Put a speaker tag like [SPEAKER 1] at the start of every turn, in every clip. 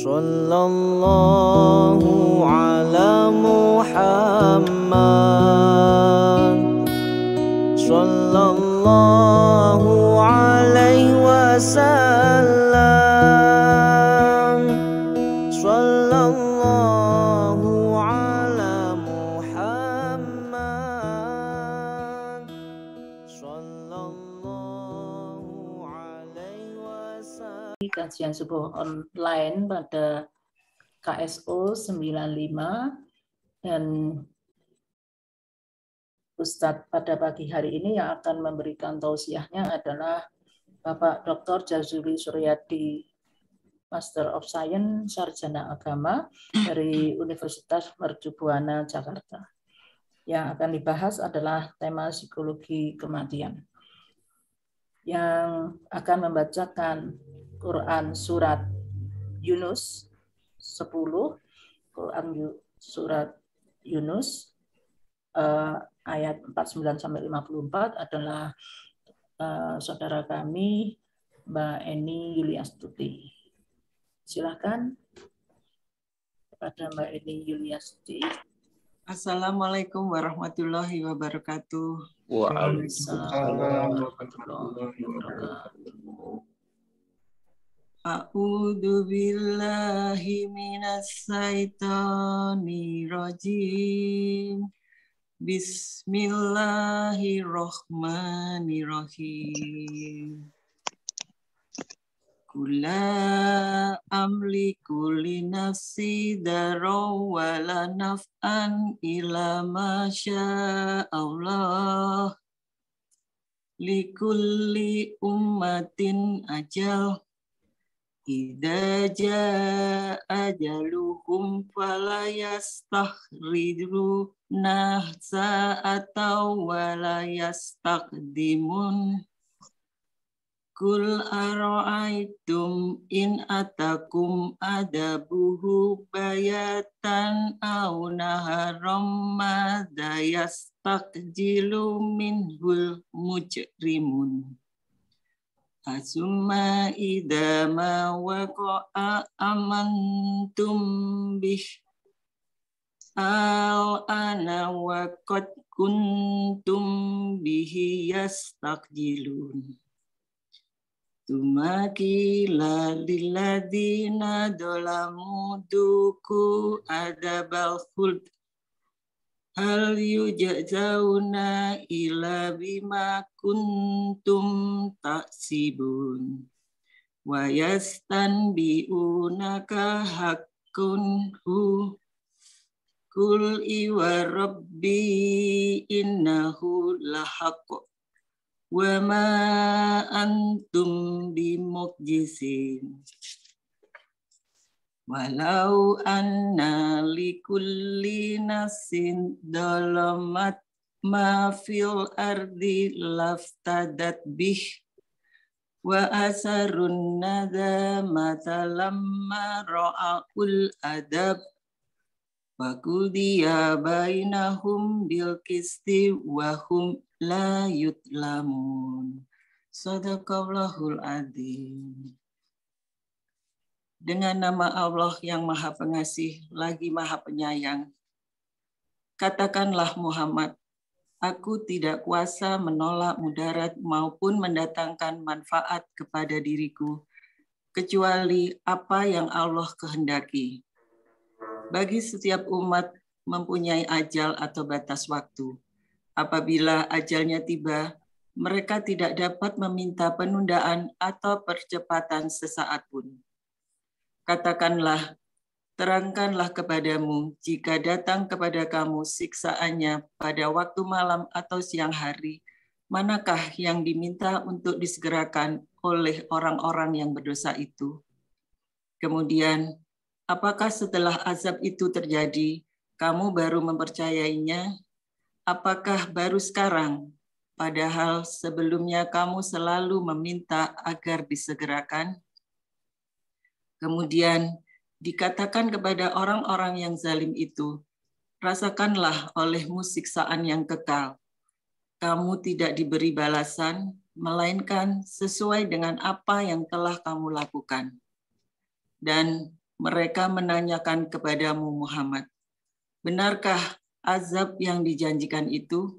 [SPEAKER 1] Sallallahu ala Muhammad, sallallahu alaihi wasallam, sallallahu ala Muhammad, sallallahu alaihi wasallam.
[SPEAKER 2] Kajian subuh online pada KSO 95 dan Ustadz pada pagi hari ini yang akan memberikan tausiahnya adalah Bapak Dr. Jazuli Suryadi, Master of Science, Sarjana Agama dari Universitas Mercu Buana, Jakarta. Yang akan dibahas adalah tema psikologi kematian. Yang akan membacakan Quran Surat Yunus 10, Quran Surat Yunus ayat 49-54 adalah saudara kami Mbak Eni Yuliastuti. Silakan kepada Mbak Eni Yuliastuti.
[SPEAKER 3] Assalamualaikum warahmatullahi wabarakatuh.
[SPEAKER 2] Waalaikumsalam warahmatullahi wabarakatuh.
[SPEAKER 3] A'udzu billahi minas syaitonir rajim. Bismillahirrahmanirrahim. Kula amliku li nafsi daraw wala naf'an ila ma syaa Allah. Likulli ummatin ajal. Idza jaa ajaluhum fala yastakhrijuna sa'atan wala yastaqdimun. Kul ara'aytum in atakum adabuhu bayatan aw naharam madza yastaqjilu minhul mujrimun. Asumma idza ma waqa'a amantum bih al-ana wa qad kuntum bihi yastaqjilun. Tumakila lilladzina dzalamu duku adabal khuld. Hal yujzauna illa bima kuntum taksibun. Wa yastanbi'unaka haqqun hu. Kul iwa rabbi innahu lahaqq. Wa ma antum bimukjisin. Walau anna likulli nafsin dalamat ma fil ardi laftadat bih wa asarun nadamata lamma ra'aul adab wa qudiya bainahum bil qisti wa hum la yutlamun. Shadaqallahul adzim. Dengan nama Allah yang Maha Pengasih lagi Maha Penyayang. Katakanlah Muhammad, aku tidak kuasa menolak mudarat maupun mendatangkan manfaat kepada diriku, kecuali apa yang Allah kehendaki. Bagi setiap umat mempunyai ajal atau batas waktu. Apabila ajalnya tiba, mereka tidak dapat meminta penundaan atau percepatan sesaat pun. Katakanlah, terangkanlah kepadamu jika datang kepada kamu siksaannya pada waktu malam atau siang hari, manakah yang diminta untuk disegerakan oleh orang-orang yang berdosa itu? Kemudian, apakah setelah azab itu terjadi, kamu baru mempercayainya? Apakah baru sekarang, padahal sebelumnya kamu selalu meminta agar disegerakan? Kemudian dikatakan kepada orang-orang yang zalim itu, rasakanlah olehmu siksaan yang kekal. Kamu tidak diberi balasan, melainkan sesuai dengan apa yang telah kamu lakukan. Dan mereka menanyakan kepadamu Muhammad, benarkah azab yang dijanjikan itu?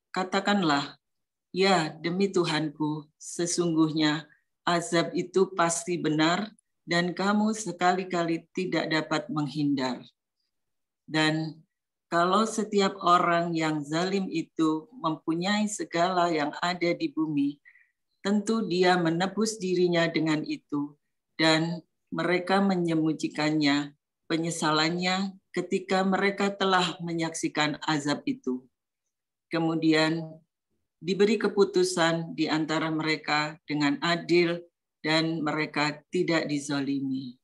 [SPEAKER 3] Katakanlah, ya demi Tuhanku, sesungguhnya azab itu pasti benar dan kamu sekali-kali tidak dapat menghindar. Dan kalau setiap orang yang zalim itu mempunyai segala yang ada di bumi, tentu dia menebus dirinya dengan itu, dan mereka menyembunyikannya penyesalannya ketika mereka telah menyaksikan azab itu. Kemudian diberi keputusan di antara mereka dengan adil dan mereka tidak dizalimi.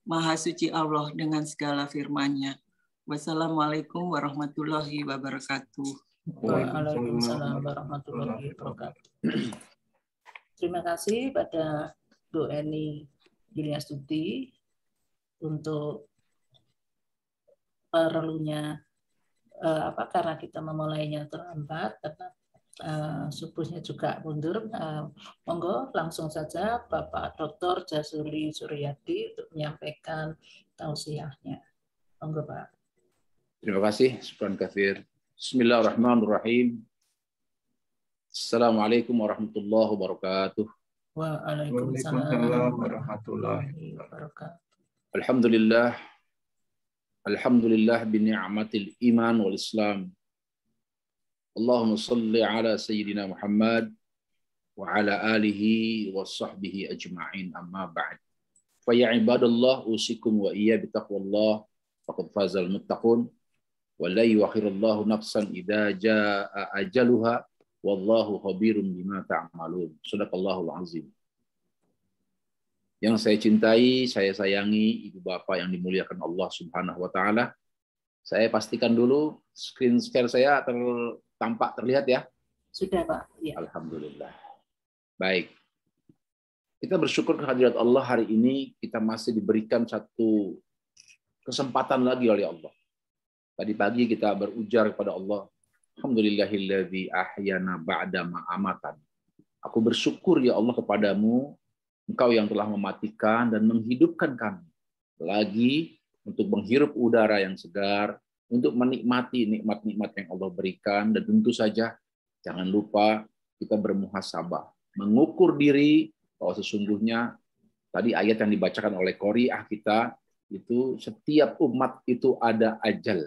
[SPEAKER 3] Maha suci Allah dengan segala firman-Nya. Wassalamualaikum warahmatullahi wabarakatuh.
[SPEAKER 2] Waalaikumsalam warahmatullahi wabarakatuh. Terima kasih pada Bu Eni Yuliastuti untuk perlunya karena kita memulainya terlambat karena subuhnya juga mundur. Monggo langsung saja Bapak Dr. Jazuli Suryadi untuk menyampaikan tausiahnya. Monggo Pak.
[SPEAKER 4] Terima kasih. Syukran katsir. Bismillahirrahmanirrahim. Assalamualaikum warahmatullahi wabarakatuh.
[SPEAKER 2] Waalaikumsalam warahmatullahi wabarakatuh.
[SPEAKER 4] Alhamdulillah. Alhamdulillah bi ni'matil iman wal Islam. Allahumma shalli ala sayyidina Muhammad wa ala alihi wa sahbihi ajma'in, amma ba'd. Fa ya ibadallah usikum wa iyya bi taqwallah faqad fazal muttaqun wa la yuakhirullahu nafsan idza jaa ajaluha wallahu khabirum bima ta'malun. Shadaqallahul azim. Yang saya cintai, saya sayangi Ibu Bapak yang dimuliakan Allah Subhanahu wa taala. Saya pastikan dulu screen share saya tampak terlihat ya?
[SPEAKER 2] Sudah Pak. Ya.
[SPEAKER 4] Alhamdulillah. Baik. Kita bersyukur kehadirat Allah hari ini kita masih diberikan satu kesempatan lagi oleh Allah. Tadi pagi kita berujar kepada Allah, alhamdulillahilladzi ahyana ba'da ma amatan. Aku bersyukur ya Allah kepadamu, Engkau yang telah mematikan dan menghidupkan kami lagi untuk menghirup udara yang segar, untuk menikmati nikmat-nikmat yang Allah berikan, dan tentu saja jangan lupa kita bermuhasabah, mengukur diri bahwa sesungguhnya tadi ayat yang dibacakan oleh qori'ah kita itu setiap umat itu ada ajal.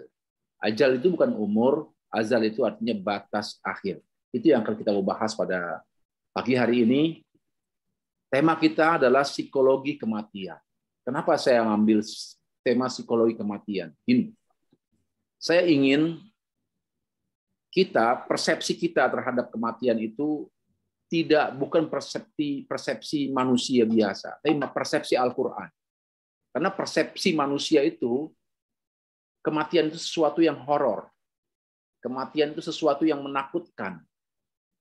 [SPEAKER 4] Ajal itu bukan umur, azal itu artinya batas akhir. Itu yang akan kita bahas pada pagi hari ini. Tema kita adalah psikologi kematian. Kenapa saya mengambil tema psikologi kematian? Ini, saya ingin persepsi kita terhadap kematian itu bukan persepsi manusia biasa, tapi persepsi Al-Quran. Karena persepsi manusia itu, kematian itu sesuatu yang horor. Kematian itu sesuatu yang menakutkan.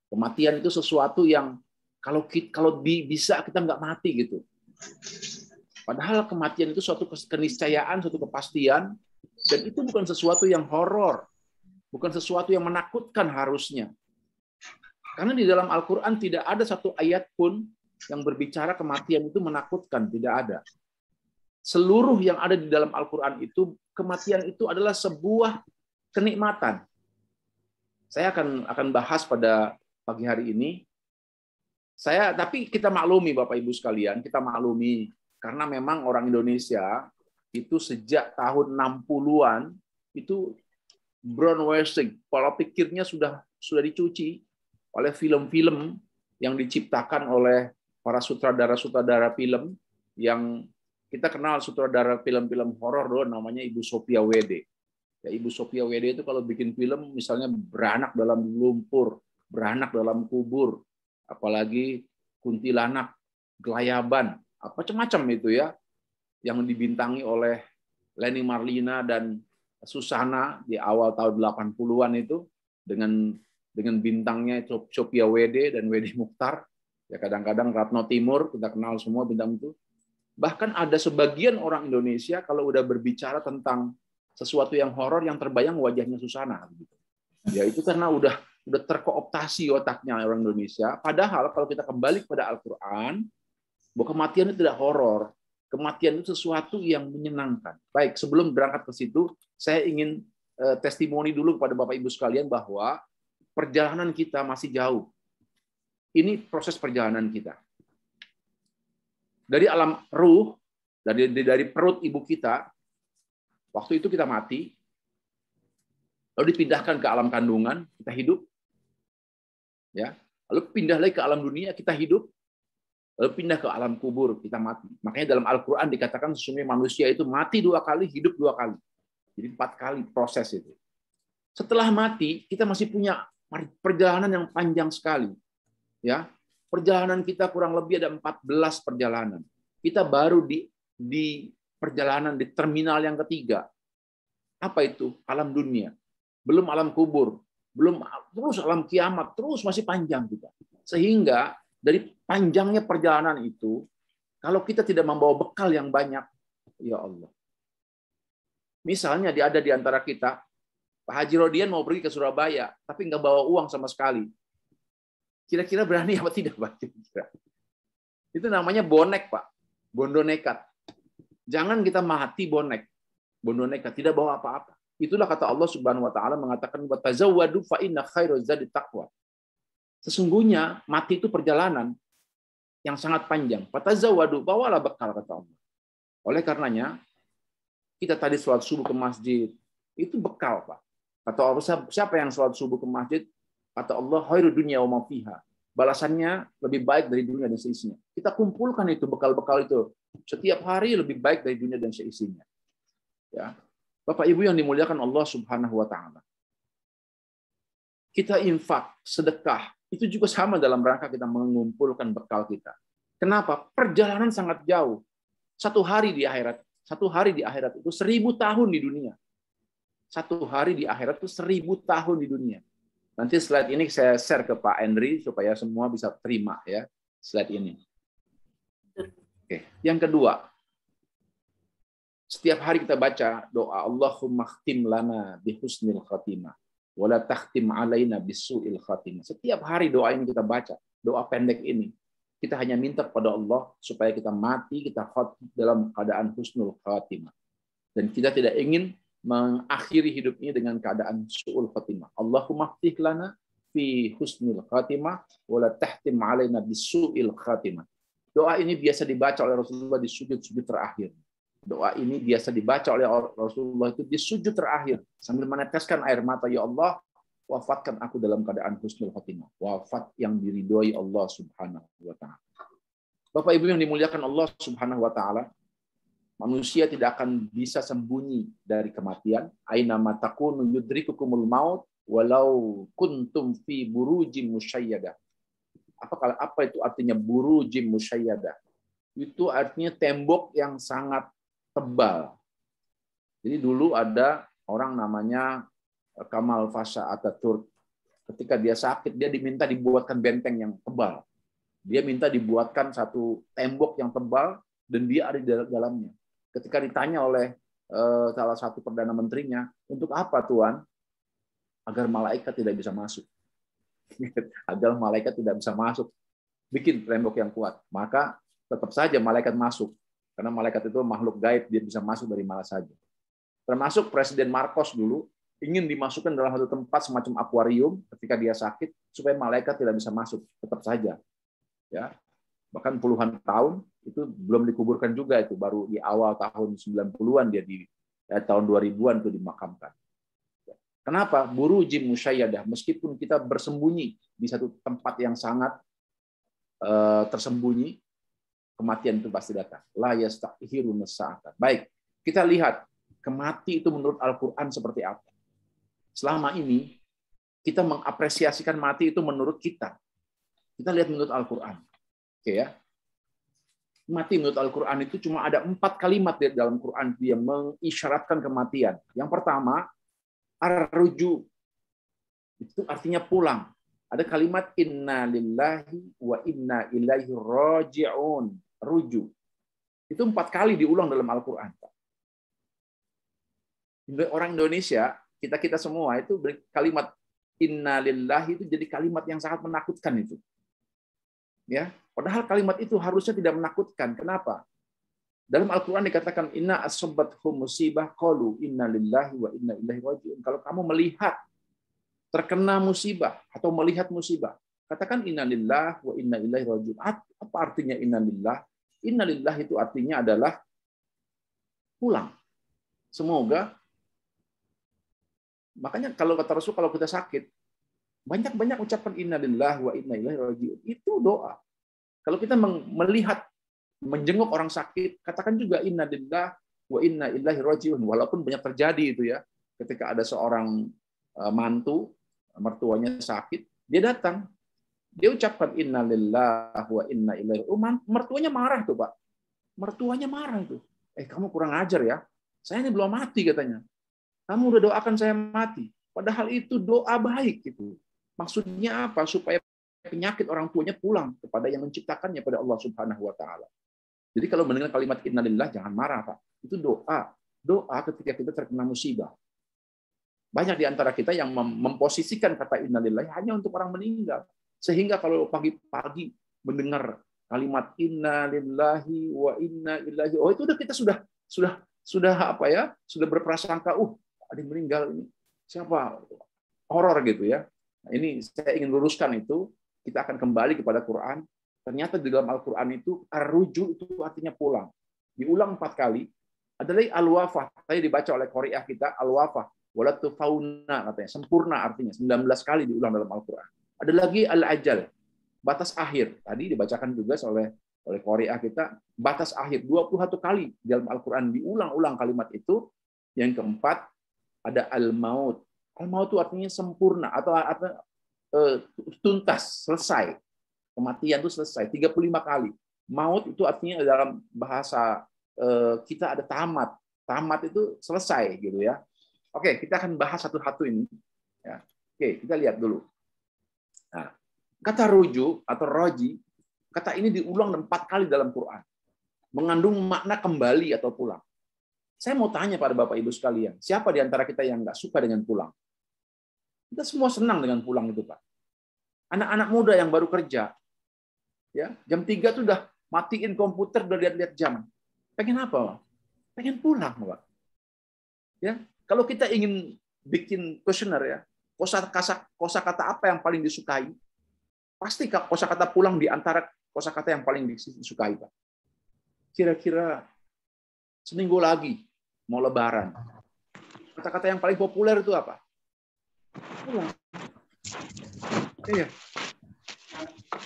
[SPEAKER 4] Kematian itu sesuatu yang kalau bisa kita nggak mati gitu. Padahal kematian itu suatu keniscayaan, suatu kepastian, dan itu bukan sesuatu yang horor, bukan sesuatu yang menakutkan harusnya. Karena di dalam Al-Quran tidak ada satu ayat pun yang berbicara kematian itu menakutkan, tidak ada. Seluruh yang ada di dalam Al-Quran itu, kematian itu adalah sebuah kenikmatan. Saya akan bahas pada pagi hari ini. Tapi kita maklumi Bapak Ibu sekalian, kita maklumi karena memang orang Indonesia itu sejak tahun 60-an itu brainwashing, pola pikirnya sudah dicuci oleh film-film yang diciptakan oleh para sutradara-sutradara film yang kita kenal, sutradara film-film horor dulu namanya Ibu Sophia Wede. Ya, Ibu Sophia Wede itu kalau bikin film misalnya beranak dalam lumpur, beranak dalam kubur, apalagi kuntilanak, gelayaban, macam-macam itu ya, yang dibintangi oleh Leni Marlina dan Susana di awal tahun 80-an itu dengan bintangnya Sophia Wede dan Wede Mukhtar. Ya kadang-kadang Ratno Timur, kita kenal semua bintang itu. Bahkan ada sebagian orang Indonesia kalau udah berbicara tentang sesuatu yang horor yang terbayang wajahnya Susana gitu. Ya itu karena udah terkooptasi otaknya orang Indonesia. Padahal kalau kita kembali kepada Al-Quran, bahwa kematian itu tidak horor. Kematian itu sesuatu yang menyenangkan. Baik, sebelum berangkat ke situ, saya ingin testimoni dulu kepada Bapak Ibu sekalian bahwa perjalanan kita masih jauh. Ini proses perjalanan kita. Dari alam ruh, dari perut ibu kita, waktu itu kita mati, lalu dipindahkan ke alam kandungan, kita hidup, ya, lalu pindah lagi ke alam dunia, kita hidup, lalu pindah ke alam kubur, kita mati. Makanya dalam Al-Quran dikatakan sesungguhnya manusia itu mati 2 kali, hidup 2 kali. Jadi 4 kali proses itu. Setelah mati, kita masih punya perjalanan yang panjang sekali. Ya, perjalanan kita kurang lebih ada 14 perjalanan. Kita baru di perjalanan di terminal yang ketiga. Apa itu? Alam dunia. Belum alam kubur. Belum terus alam kiamat. Terus masih panjang kita. Sehingga dari panjangnya perjalanan itu, kalau kita tidak membawa bekal yang banyak, ya Allah. Misalnya ada di antara kita, Pak Haji Rodian mau pergi ke Surabaya, tapi nggak bawa uang sama sekali. Kira-kira berani apa tidak, Pak? Itu namanya bonek, Pak. Bondo nekat. Jangan kita mati bonek. Bondo nekat, tidak bawa apa-apa. Itulah kata Allah Subhanahu wa taala mengatakan wa tazawwadu fa inna khairaz zadi taqwa. Sesungguhnya mati itu perjalanan yang sangat panjang. Fatazawwadu, bawalah bekal kata Allah. Oleh karenanya kita tadi sholat subuh ke masjid, itu bekal, Pak. Kata Allah, siapa yang sholat subuh ke masjid? Kata Allah, khairu dunya wa ma fiha. Balasannya lebih baik dari dunia dan seisinya. Kita kumpulkan itu bekal-bekal itu setiap hari lebih baik dari dunia dan seisinya. Ya. Bapak Ibu yang dimuliakan Allah Subhanahu wa taala. Kita infak, sedekah, itu juga sama dalam rangka kita mengumpulkan bekal kita. Kenapa? Perjalanan sangat jauh. Satu hari di akhirat itu 1000 tahun di dunia. Satu hari di akhirat itu 1000 tahun di dunia. Nanti slide ini saya share ke Pak Henry supaya semua bisa terima ya slide ini. Oke, yang kedua, setiap hari kita baca doa Allahumma khtim lana bi husnil khatimah wa la takhtim alaina bisu'il khatimah. Setiap hari doa ini kita baca, doa pendek ini. Kita hanya minta kepada Allah supaya kita mati, kita khatim dalam keadaan husnul khatimah. Dan kita tidak ingin mengakhiri hidup ini dengan keadaan su'ul khatimah. Allahumma ftih lana fi husnil khatimah wa la tahtim alaina bisu'il khatimah. Doa ini biasa dibaca oleh Rasulullah di sujud-sujud terakhir. Doa ini biasa dibaca oleh Rasulullah itu di sujud terakhir sambil meneteskan air mata, ya Allah, wafatkan aku dalam keadaan husnul khatimah, wafat yang diridhoi Allah Subhanahu wa taala. Bapak Ibu yang dimuliakan Allah Subhanahu wa taala, manusia tidak akan bisa sembunyi dari kematian. Aina ma takunu yudrikukumul maut walau kuntum fi burujim musyayyadah. Apa itu artinya burujim musyayyadah? Itu artinya tembok yang sangat tebal. Jadi dulu ada orang namanya Kamal Pasha Ataturk. Ketika dia sakit, dia diminta dibuatkan benteng yang tebal. Dia minta dibuatkan satu tembok yang tebal dan dia ada di dalamnya. Ketika ditanya oleh salah satu perdana menterinya, untuk apa Tuan? Agar malaikat tidak bisa masuk. Agar malaikat tidak bisa masuk. Bikin tembok yang kuat. Maka tetap saja malaikat masuk. Karena malaikat itu makhluk gaib, dia bisa masuk dari mana saja. Termasuk Presiden Marcos dulu, ingin dimasukkan dalam satu tempat semacam akuarium ketika dia sakit, supaya malaikat tidak bisa masuk. Tetap saja. Ya. Bahkan puluhan tahun, itu belum dikuburkan juga, itu baru di awal tahun 90-an, dia di tahun 2000-an itu dimakamkan. Kenapa? Burujim musyayyadah. Meskipun kita bersembunyi di satu tempat yang sangat tersembunyi, kematian itu pasti datang. La yastakhirun sa'atan. Baik, kita lihat kematian itu menurut Al-Qur'an seperti apa. Selama ini kita mengapresiasikan mati itu menurut kita. Kita lihat menurut Al-Qur'an. Oke ya. Mati menurut Al-Qur'an itu cuma ada 4 kalimat di dalam Qur'an yang mengisyaratkan kematian. Yang pertama, ar-ruju. Itu artinya pulang. Ada kalimat inna lillahi wa inna ilaihi raji'un. Ruju. Itu 4 kali diulang dalam Al-Quran. Orang Indonesia, kita semua itu kalimat inna lillahi itu jadi kalimat yang sangat menakutkan itu. Ya, padahal kalimat itu harusnya tidak menakutkan. Kenapa? Dalam Al-Quran dikatakan inna asobathum musibah qalu inna lillahi wa inna ilaihi raji'un. Kalau kamu melihat terkena musibah atau melihat musibah, katakan inna lillahi wa inna ilaihi raji'un. Apa artinya inna lillahi? Inna lillahi itu artinya adalah pulang. Semoga, makanya kalau kata Rasul, kalau kita sakit, banyak-banyak ucapan inna lillahi wa inna ilaihi raji'un. Itu doa. Kalau kita melihat, menjenguk orang sakit, katakan juga inna lillahi wa inna ilaihi raji'un. Walaupun banyak terjadi itu ya, ketika ada seorang mantu, mertuanya sakit, dia datang, dia ucapkan inna lillahi wa inna ilaihi raji'un. Mertuanya marah tuh, Pak. Mertuanya marah itu. Kamu kurang ajar ya. Saya ini belum mati katanya. Kamu udah doakan saya mati. Padahal itu doa baik gitu. Maksudnya apa? Supaya penyakit orang tuanya pulang kepada yang menciptakannya, pada Allah Subhanahu wa taala. Jadi kalau mendengar kalimat innalillah jangan marah, Pak. Itu doa. Doa ketika kita terkena musibah. Banyak di antara kita yang memposisikan kata innalillah hanya untuk orang meninggal. Sehingga kalau pagi-pagi mendengar kalimat innalillahi wa inna ilaihi, oh itu udah kita sudah apa ya? Sudah berprasangka, ada yang meninggal ini. Siapa? Horor gitu ya. Nah, ini saya ingin luruskan itu. Kita akan kembali kepada Quran. Ternyata di dalam Al-Quran itu ar-ruju itu artinya pulang. Diulang 4 kali. Ada lagi al-wafah. Tadi dibaca oleh Qari'ah kita al-wafah. Walatu fauna katanya. Sempurna artinya. 19 kali diulang dalam Al-Quran. Ada lagi al-ajal. Batas akhir. Tadi dibacakan juga oleh Qari'ah kita. Batas akhir. 21 kali di dalam Al-Quran diulang-ulang kalimat itu. Yang keempat ada al-maut. Al-maut itu artinya sempurna atau tuntas, selesai. Kematian itu selesai 35 kali. Maut itu artinya dalam bahasa kita ada tamat. Tamat itu selesai gitu ya. Oke, kita akan bahas satu-satu ini. Ya. Oke, kita lihat dulu. Nah, kata ruju atau roji, kata ini diulang 4 kali dalam Quran. Mengandung makna kembali atau pulang. Saya mau tanya pada Bapak Ibu sekalian, siapa di antara kita yang nggak suka dengan pulang? Kita semua senang dengan pulang itu, Pak. Anak-anak muda yang baru kerja, ya jam 3 tuh udah matiin komputer, udah lihat-lihat jam. Pengen apa, Pak? Pengen pulang, Pak. Ya, kalau kita ingin bikin kuesioner ya, kosakata apa yang paling disukai? Pasti kosakata pulang di antara kosakata yang paling disukai, Pak. Kira-kira seminggu lagi mau Lebaran. Kata-kata yang paling populer itu apa? Pulang. Iya.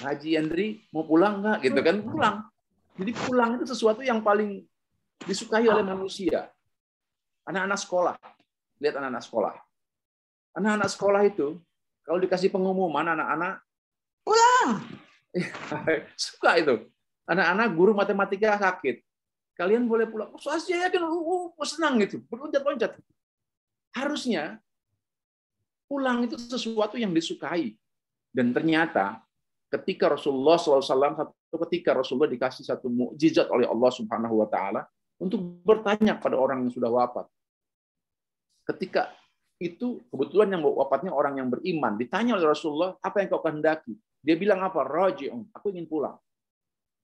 [SPEAKER 4] Haji Andri mau pulang nggak? Gitu kan, pulang. Jadi pulang itu sesuatu yang paling disukai oleh manusia. Anak-anak sekolah, lihat anak-anak sekolah. Anak-anak sekolah itu kalau dikasih pengumuman anak-anak pulang, suka itu. Anak-anak guru matematika sakit, kalian boleh pulang. Saya yakin, senang gitu, berloncat-loncat. Harusnya pulang itu sesuatu yang disukai. Dan ternyata ketika Rasulullah SAW, ketika Rasulullah dikasih satu mukjizat oleh Allah Subhanahu wa taala untuk bertanya pada orang yang sudah wafat. Ketika itu kebetulan yang wafatnya orang yang beriman, ditanya oleh Rasulullah, apa yang kau kehendaki? Dia bilang apa? Raji'un, aku ingin pulang.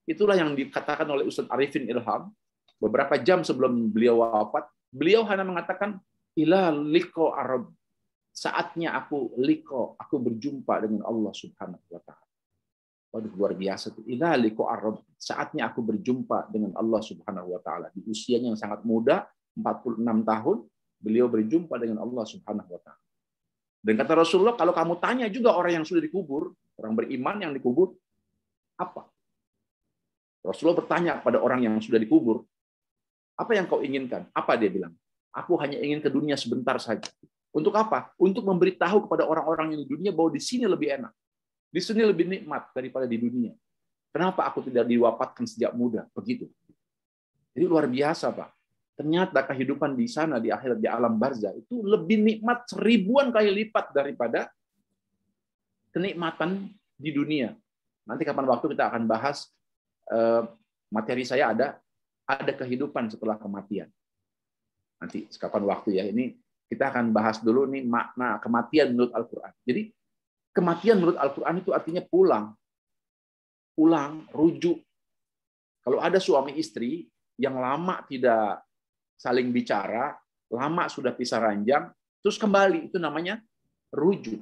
[SPEAKER 4] Itulah yang dikatakan oleh Ustaz Arifin Ilham beberapa jam sebelum beliau wafat. Beliau hanya mengatakan ila liqa arab. Saatnya aku berjumpa dengan Allah Subhanahu wa taala. Waduh, luar biasa tuh. Ila liqa arab. Saatnya aku berjumpa dengan Allah Subhanahu wa taala. Di usianya yang sangat muda, 46 tahun, beliau berjumpa dengan Allah Subhanahu wa taala. Dan kata Rasulullah, kalau kamu tanya juga orang yang sudah dikubur, orang beriman yang dikubur, apa? Rasulullah bertanya pada orang yang sudah dikubur, apa yang kau inginkan? Apa dia bilang? Aku hanya ingin ke dunia sebentar saja. Untuk apa? Untuk memberitahu kepada orang-orang yang di dunia bahwa di sini lebih enak. Di sini lebih nikmat daripada di dunia. Kenapa aku tidak diwafatkan sejak muda? Begitu. Jadi luar biasa, Pak. Ternyata kehidupan di sana, di akhirat, di alam barzah, itu lebih nikmat 1000-an kali lipat daripada kenikmatan di dunia. Nanti kapan waktu kita akan bahas materi saya ada kehidupan setelah kematian. Nanti kapan waktu ya. Ini kita akan bahas dulu nih makna kematian menurut Al-Quran. Jadi kematian menurut Al-Quran itu artinya pulang, rujuk. Kalau ada suami istri, yang lama tidak saling bicara, lama sudah pisah ranjang, terus kembali, itu namanya rujuk.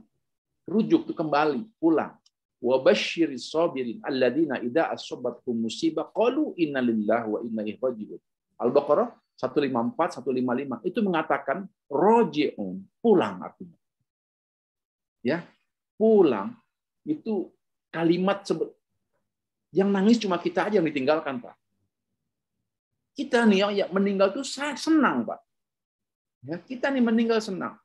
[SPEAKER 4] Rujuk itu kembali, pulang. Wa basyiris sabirin alladzina idza asabatkum musibah qalu inna lillahi wa inna ilaihi raji'un. Al-Baqarah 154, 155 itu mengatakan roji'un, pulang artinya. Ya, pulang itu kalimat yang nangis cuma kita aja yang ditinggalkan, Pak. Kita nih yang meninggal tuh senang, Pak. Ya, kita nih meninggal senang.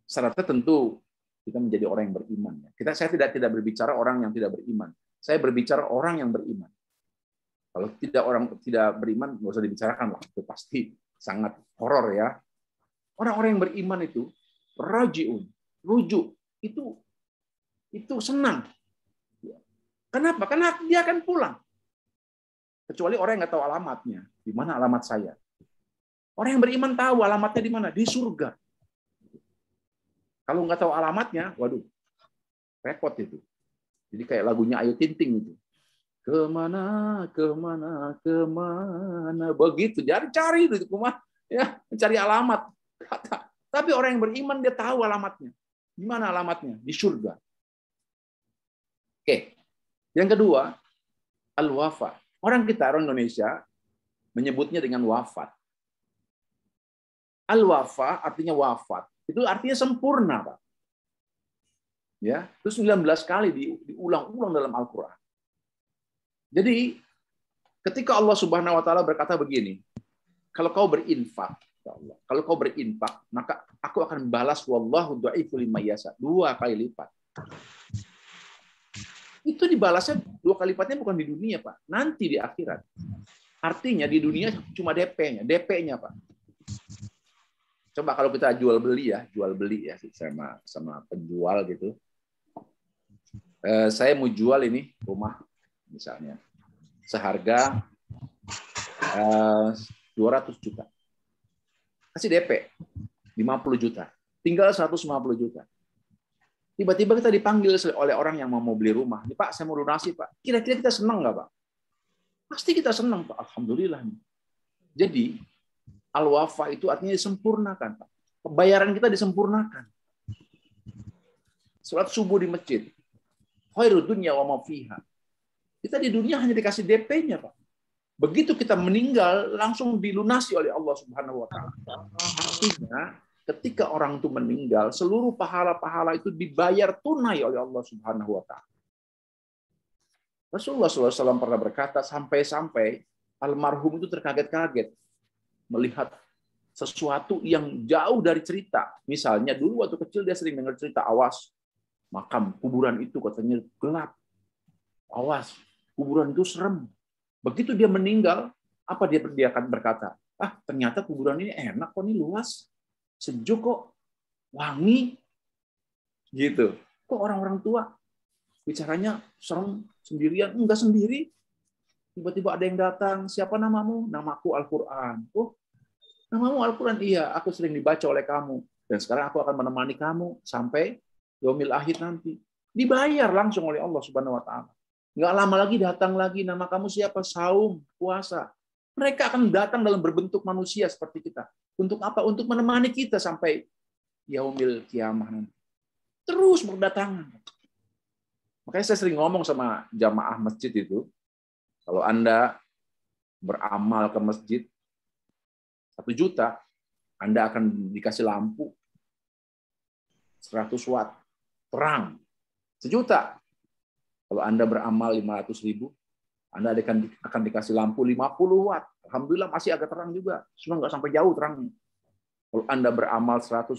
[SPEAKER 4] Syaratnya tentu kita menjadi orang yang beriman. Saya tidak berbicara orang yang tidak beriman. Saya berbicara orang yang beriman. Kalau orang tidak beriman, nggak usah dibicarakan lah. Itu pasti sangat horor ya. Orang-orang yang beriman itu rajiun, rujuk, itu senang. Kenapa? Karena dia akan pulang. Kecuali orang yang nggak tahu alamatnya. Di mana alamat saya? Orang yang beriman tahu alamatnya di mana? Di surga. Kalau nggak tahu alamatnya, waduh, repot itu. Jadi kayak lagunya Ayu Ting Ting itu. Kemana, kemana, kemana. Begitu, cari itu, ya, mencari alamat. Tapi orang yang beriman, dia tahu alamatnya. Di mana alamatnya? Di surga. Oke. Yang kedua, al-wafa. Orang Indonesia, menyebutnya dengan wafat. Al-wafa artinya wafat. Itu artinya sempurna, Pak. Ya, itu 19 kali diulang-ulang dalam Al-Qur'an. Jadi, ketika Allah Subhanahu wa taala berkata begini, kalau kau berinfak, ya Allah, kalau kau berinfak, maka aku akan balas wallahu dha'ifu liman yasha, 2 kali lipat. Itu dibalasnya 2 kali lipatnya bukan di dunia, Pak. Nanti di akhirat. Artinya di dunia cuma DP-nya, Pak. Coba kalau kita jual beli ya sama penjual gitu. Saya mau jual ini rumah misalnya seharga 200 juta. Kasih DP 50 juta. Tinggal 150 juta. Tiba-tiba kita dipanggil oleh orang yang mau beli rumah. Nih, Pak, saya mau lunasi, Pak. Kira-kira kita senang nggak, Pak? Pasti kita senang, Pak. Alhamdulillah. Jadi al-wafa itu artinya disempurnakan, Pak. Pembayaran kita disempurnakan. Salat subuh di masjid. Khairud dunya wa ma fiha. Kita di dunia hanya dikasih DP-nya, Pak. Begitu kita meninggal, langsung dilunasi oleh Allah Subhanahu wa taala. Artinya, ketika orang itu meninggal, seluruh pahala-pahala itu dibayar tunai oleh Allah Subhanahu wa taala. Rasulullah SAW pernah berkata, sampai-sampai almarhum itu terkaget-kaget melihat sesuatu yang jauh dari cerita. Misalnya dulu waktu kecil dia sering dengar cerita, awas makam kuburan itu katanya gelap. Awas, kuburan itu serem. Begitu dia meninggal, apa dia akan berkata? Ternyata kuburan ini enak kok, ini luas, sejuk kok, wangi. Gitu. Kok orang-orang tua bicaranya serem sendirian? Enggak sendiri. Tiba-tiba ada yang datang, siapa namamu? Namaku Al-Qur'an. Oh, namamu Al-Qur'an? Iya, aku sering dibaca oleh kamu. Dan sekarang aku akan menemani kamu sampai yaumil akhir nanti. Dibayar langsung oleh Allah Subhanahu wa taala. Nggak lama lagi datang lagi, nama kamu siapa? Saum, puasa. Mereka akan datang dalam berbentuk manusia seperti kita. Untuk apa? Untuk menemani kita sampai yaumil kiamah nanti. Terus berdatangan. Makanya saya sering ngomong sama jamaah masjid itu, kalau Anda beramal ke masjid 1 juta, Anda akan dikasih lampu 100 watt, terang. 1 juta. Kalau Anda beramal 500.000, Anda akan dikasih lampu 50 watt. Alhamdulillah masih agak terang juga. Cuma nggak sampai jauh terangnya. Kalau Anda beramal 100.000,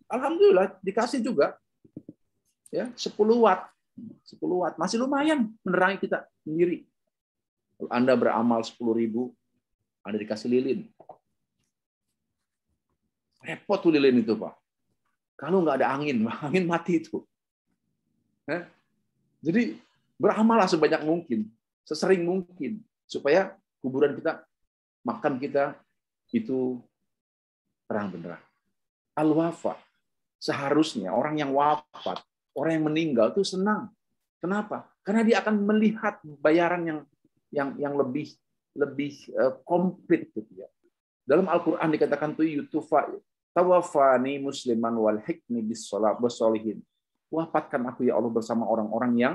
[SPEAKER 4] alhamdulillah dikasih juga. Ya, 10 watt. 10 watt. Masih lumayan menerangi kita sendiri. Kalau Anda beramal 10.000, Anda dikasih lilin. Repot tuh lilin itu, Pak. Kalau nggak ada angin mati itu. Jadi beramallah sebanyak mungkin, sesering mungkin, supaya kuburan kita, makam kita itu terang benderang. Al-wafa, seharusnya orang yang wafat, orang yang meninggal itu senang. Kenapa? Karena dia akan melihat bayaran yang lebih komplit gitu ya. Dalam Al-Qur'an dikatakan tuh tawafani musliman wal hikmi bis sholihin. Wafatkan aku ya Allah bersama orang-orang yang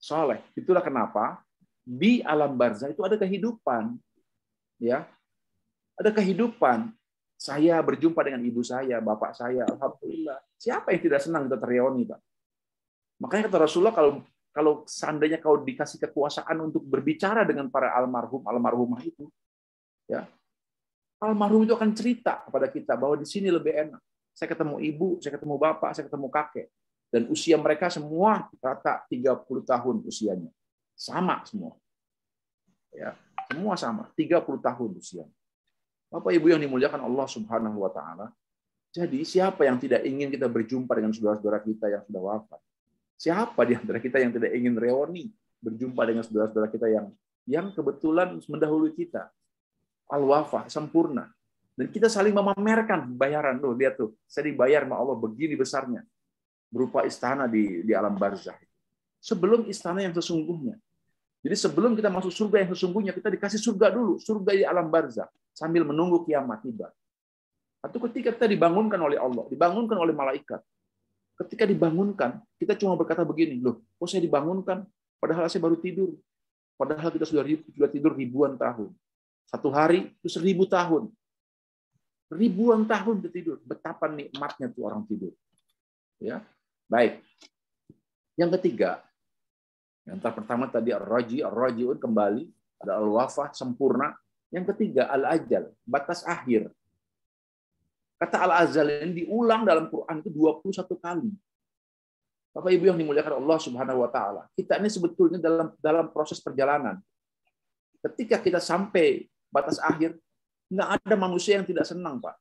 [SPEAKER 4] soleh. Itulah kenapa di alam barzah itu ada kehidupan. Ya. Ada kehidupan. Saya berjumpa dengan ibu saya, bapak saya, alhamdulillah. Siapa yang tidak senang kita terreuni, Pak? Makanya kata Rasulullah, kalau seandainya kau dikasih kekuasaan untuk berbicara dengan para almarhumah itu, ya, almarhum itu akan cerita kepada kita bahwa di sini lebih enak. Saya ketemu ibu, saya ketemu bapak, saya ketemu kakek, dan usia mereka semua rata 30 tahun usianya, sama semua, ya, semua sama, 30 tahun usianya. Bapak Ibu yang dimuliakan Allah Subhanahu wa taala. Jadi siapa yang tidak ingin kita berjumpa dengan saudara-saudara kita yang sudah wafat? Siapa di antara kita yang tidak ingin reuni berjumpa dengan saudara-saudara kita yang kebetulan mendahului kita? Al-wafah sempurna. Dan kita saling memamerkan bayaran. Loh, lihat tuh, saya dibayar sama Allah begini besarnya. Berupa istana di alam barzah. Sebelum istana yang sesungguhnya. Jadi sebelum kita masuk surga yang sesungguhnya, kita dikasih surga dulu, surga di alam barzah. Sambil menunggu kiamat tiba. Atau ketika kita dibangunkan oleh Allah, dibangunkan oleh malaikat. Ketika dibangunkan, kita cuma berkata begini, loh, kok saya dibangunkan? Padahal saya baru tidur. Padahal kita sudah tidur ribuan tahun. Satu hari itu 1000 tahun. Ribuan tahun kita tidur. Betapa nikmatnya tuh orang tidur. Ya, baik. Yang ketiga, yang pertama tadi ar-raji'un kembali, ada al-wafah sempurna. Yang ketiga, al-ajal, batas akhir. Kata al-ajal ini diulang dalam Quran itu 21 kali. Bapak Ibu yang dimuliakan Allah Subhanahu wa taala. Kita ini sebetulnya dalam proses perjalanan. Ketika kita sampai batas akhir, nggak ada manusia yang tidak senang, Pak.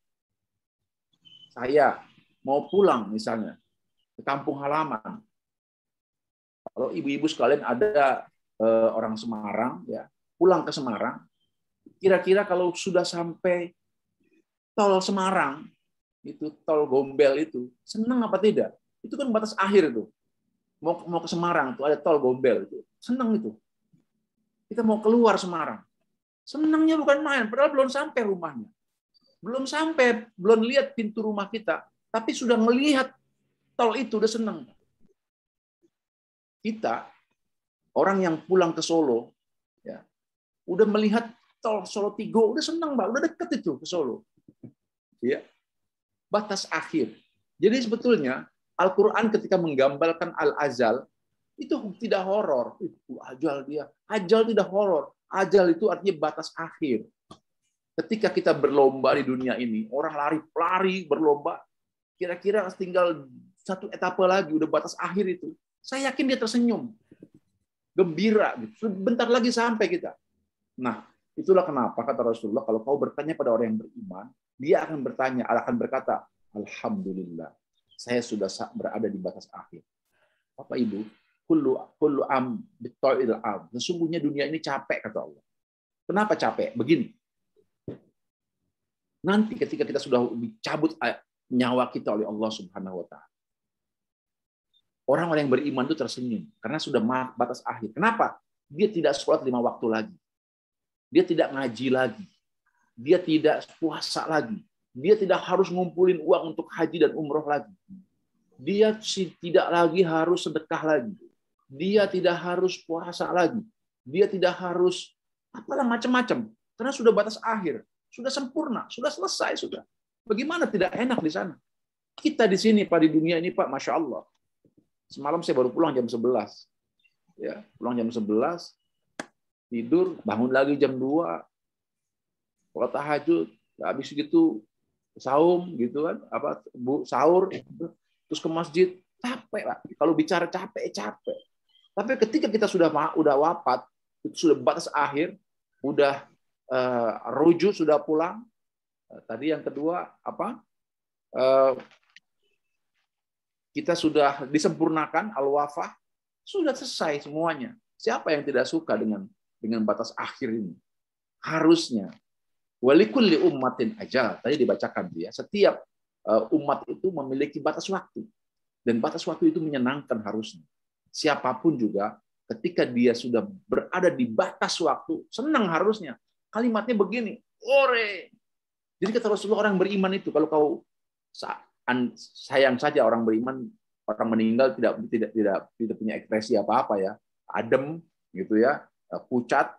[SPEAKER 4] Saya mau pulang misalnya ke kampung halaman. Kalau ibu-ibu sekalian ada orang Semarang, ya, pulang ke Semarang, kira-kira kalau sudah sampai tol Semarang, itu tol Gombel itu, senang apa tidak? Itu kan batas akhir itu. Mau ke Semarang tuh ada tol Gombel itu, senang itu. Kita mau keluar Semarang, senangnya bukan main, padahal belum sampai rumahnya, belum lihat pintu rumah kita, tapi sudah melihat tol itu udah senang. Kita orang yang pulang ke Solo, ya, udah melihat tol Solo Tigo, udah senang, Mbak, udah deket itu ke Solo. Ya. Batas akhir. Jadi sebetulnya Al-Qur'an ketika menggambarkan al-ajal itu tidak horor. Itu ajal dia. Ajal tidak horor. Ajal itu artinya batas akhir. Ketika kita berlomba di dunia ini, orang lari berlomba, kira-kira tinggal satu etape lagi udah batas akhir itu. Saya yakin dia tersenyum. Gembira gitu. Bentar lagi sampai kita. Nah, itulah kenapa kata Rasulullah, kalau kau bertanya pada orang yang beriman, dia akan berkata, alhamdulillah, saya sudah berada di batas akhir. Bapak Ibu, kullu am bita'il am. Sesungguhnya dunia ini capek kata Allah. Kenapa capek? Begini. Nanti ketika kita sudah dicabut nyawa kita oleh Allah Subhanahu wa taala. Orang-orang yang beriman itu tersenyum karena sudah batas akhir. Kenapa? Dia tidak sholat 5 waktu lagi. Dia tidak ngaji lagi. Dia tidak puasa lagi. Dia tidak harus ngumpulin uang untuk haji dan umroh lagi. Dia tidak lagi harus sedekah lagi. Dia tidak harus puasa lagi. Dia tidak harus apalah macam-macam. Karena sudah batas akhir. Sudah sempurna. Sudah selesai. Sudah. Bagaimana tidak enak di sana? Kita di sini, Pak, di dunia ini, Pak, Masya Allah. Semalam saya baru pulang jam 11. Ya, pulang jam 11. Tidur, bangun lagi jam 2. Kalau tahajud, habis gitu saum gitu kan, sahur, terus ke masjid, capek lah. Kalau bicara capek. Tapi ketika kita sudah wafat, itu sudah batas akhir, udah rujuk, sudah pulang. Tadi yang kedua kita sudah disempurnakan al-wafah, sudah selesai semuanya. Siapa yang tidak suka dengan batas akhir ini? Harusnya walikulli ummatin ajal. Tadi dibacakan dia. Setiap umat itu memiliki batas waktu. Dan batas waktu itu menyenangkan harusnya. Siapapun juga ketika dia sudah berada di batas waktu, senang harusnya. Kalimatnya begini, ore. Jadi kata Rasulullah, orang beriman itu, kalau kau sayang saja orang beriman, orang meninggal tidak punya ekspresi apa-apa ya, adem gitu ya, pucat.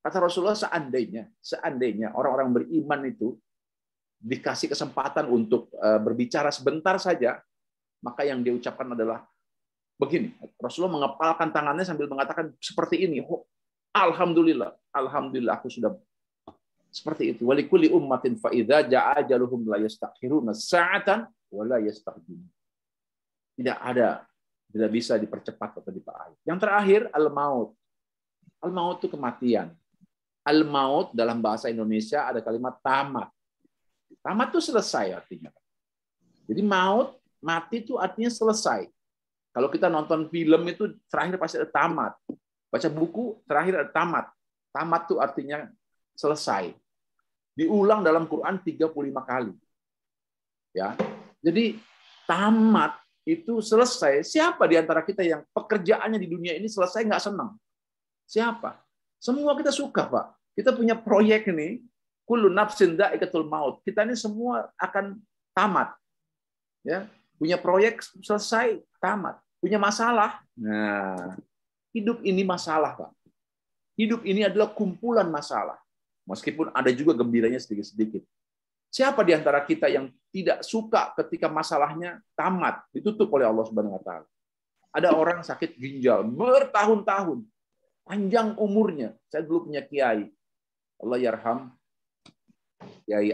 [SPEAKER 4] Kata Rasulullah, seandainya orang-orang beriman itu dikasih kesempatan untuk berbicara sebentar saja, maka yang dia ucapkan adalah begini. Rasulullah mengepalkan tangannya sambil mengatakan seperti ini. Alhamdulillah, aku sudah seperti itu. Walikulli ummatin fa idza jaa ajaluhum la yastakhiruna sa'atan wa la yastaqdimun. Tidak bisa dipercepat atau dipercepat. Yang terakhir, al-maut. Al-maut itu kematian. Al-maut dalam bahasa Indonesia ada kalimat tamat. Tamat itu selesai artinya. Jadi mati itu artinya selesai. Kalau kita nonton film itu terakhir pasti ada tamat. Baca buku terakhir ada tamat. Tamat itu artinya selesai. Diulang dalam Quran 35 kali. Ya. Jadi tamat itu selesai. Siapa di antara kita yang pekerjaannya di dunia ini selesai nggak senang? Siapa? Semua kita suka, Pak. Kita punya proyek ini, kullu nafsin dha'iqatul maut. Kita ini semua akan tamat. Ya, punya proyek selesai, tamat. Punya masalah. Nah, hidup ini masalah, Pak. Hidup ini adalah kumpulan masalah. Meskipun ada juga gembiranya sedikit-sedikit. Siapa di antara kita yang tidak suka ketika masalahnya tamat, ditutup oleh Allah Subhanahu wa taala? Ada orang sakit ginjal bertahun-tahun, panjang umurnya. Saya dulu punya kiai, Allah yarham, Kiai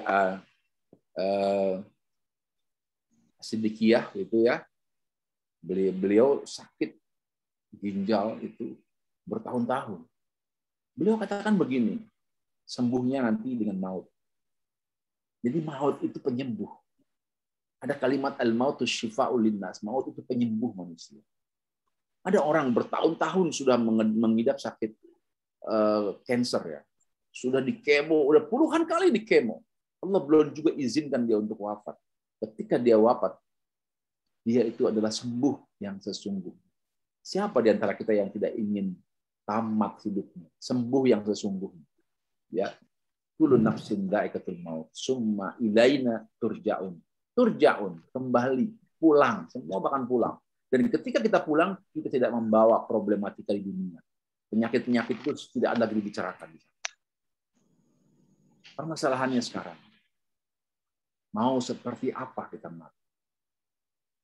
[SPEAKER 4] Siddiqiyah itu ya. Beliau sakit ginjal itu bertahun-tahun. Beliau katakan begini, sembuhnya nanti dengan maut. Jadi maut itu penyembuh. Ada kalimat al-mautu syifa'ul linnas. Maut itu penyembuh manusia. Ada orang bertahun-tahun sudah mengidap sakit cancer ya. Sudah dikemo, udah puluhan kali dikemo. Allah belum juga izinkan dia untuk wafat. Ketika dia wafat, dia itu adalah sembuh yang sesungguhnya. Siapa di antara kita yang tidak ingin tamat hidupnya, sembuh yang sesungguhnya? Ya, kullu nafsin dha'iqatul maut, summa ilaina turja'un. Turja'un, kembali, pulang, semua bahkan pulang. Dan ketika kita pulang, kita tidak membawa problematika di dunia. Penyakit-penyakit itu tidak ada lagi dibicarakan. Permasalahannya sekarang, mau seperti apa kita mati?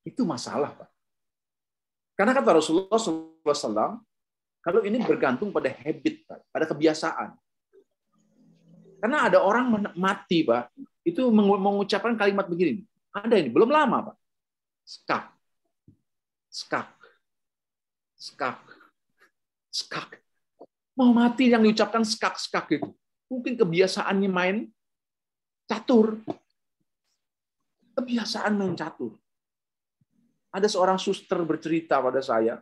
[SPEAKER 4] Itu masalah, Pak. Karena kata Rasulullah SAW, kalau ini bergantung pada habit, Pak, pada kebiasaan. Karena ada orang mati, Pak, itu mengucapkan kalimat begini. Ada ini, belum lama, Pak. Skak. Skak. Skak. Skak. Mau mati yang diucapkan skak-skak itu. Mungkin kebiasaannya main catur. Kebiasaan main catur. Ada seorang suster bercerita pada saya.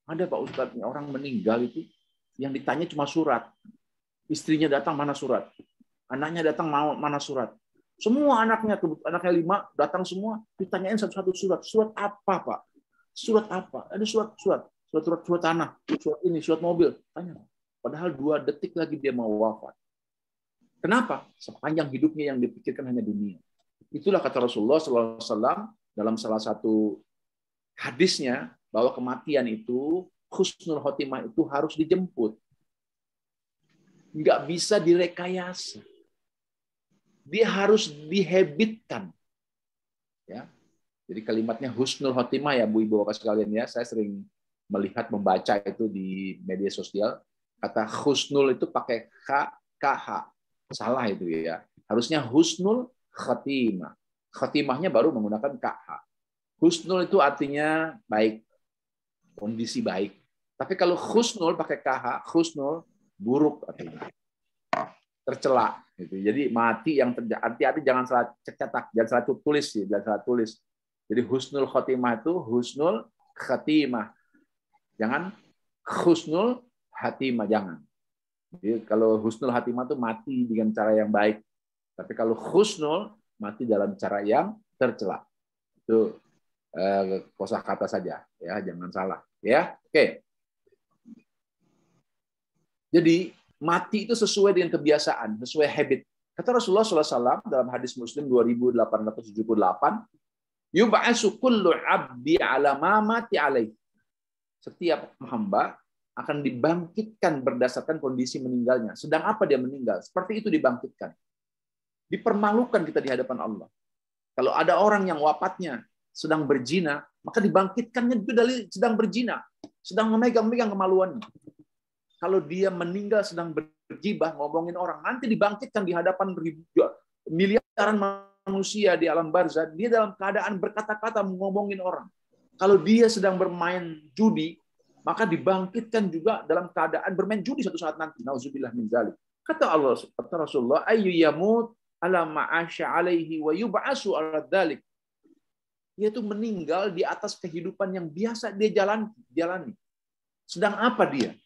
[SPEAKER 4] Ada Pak Ustadz, orang meninggal itu, yang ditanya cuma surat. Istrinya datang, mana surat? Anaknya datang, mana surat? Semua anaknya 5 datang semua, ditanyain satu-satu surat. Surat apa, Pak? Surat apa? Ada surat tanah, surat ini, surat mobil. Tanya. Padahal 2 detik lagi dia mau wafat. Kenapa? Sepanjang hidupnya yang dipikirkan hanya dunia. Itulah kata Rasulullah SAW dalam salah satu hadisnya, bahwa kematian itu, husnul khotimah itu harus dijemput. Nggak bisa direkayasa. Dia harus dihabitkan. Ya. Jadi kalimatnya husnul khotimah ya Bu Ibu Bapak sekalian ya. Saya sering melihat, membaca itu di media sosial. Kata husnul itu pakai KH. Salah itu ya. Harusnya husnul khotimah. Khotimahnya baru menggunakan KH. Husnul itu artinya baik. Kondisi baik. Tapi kalau husnul pakai KH, husnul buruk artinya. Tercela gitu. Jadi mati yang hati-hati, jangan salah cetak, jangan salah tulis sih, jangan salah tulis. Jadi husnul khotimah itu husnul khatimah. Jangan husnul hatimah, jangan. Jadi kalau husnul hatimah itu mati dengan cara yang baik. Tapi kalau husnul mati dalam cara yang tercela. Itu kosakata saja ya, jangan salah ya. Oke. Jadi mati itu sesuai dengan kebiasaan, sesuai habit. Kata Rasulullah SAW dalam hadis Muslim 2878, yub'atsu kullu 'abdi 'ala ma mati 'alaihi. Setiap hamba akan dibangkitkan berdasarkan kondisi meninggalnya. Sedang apa dia meninggal? Seperti itu dibangkitkan. Dipermalukan kita di hadapan Allah. Kalau ada orang yang wafatnya sedang berzina, maka dibangkitkannya itu dari sedang berzina, sedang memegang-megang kemaluannya. Kalau dia meninggal sedang bergibah, ngomongin orang, nanti dibangkitkan di hadapan miliaran manusia di alam barzah, dia dalam keadaan berkata-kata ngomongin orang. Kalau dia sedang bermain judi, maka dibangkitkan juga dalam keadaan bermain judi suatu saat nanti. Nauzubillah min dzalik. Kata Allah, kata Rasulullah, ayyu yamut ala ma'asya alaihi wa yub'asu ala dzalik. Yaitu meninggal di atas kehidupan yang biasa dia jalani. Sedang apa dia?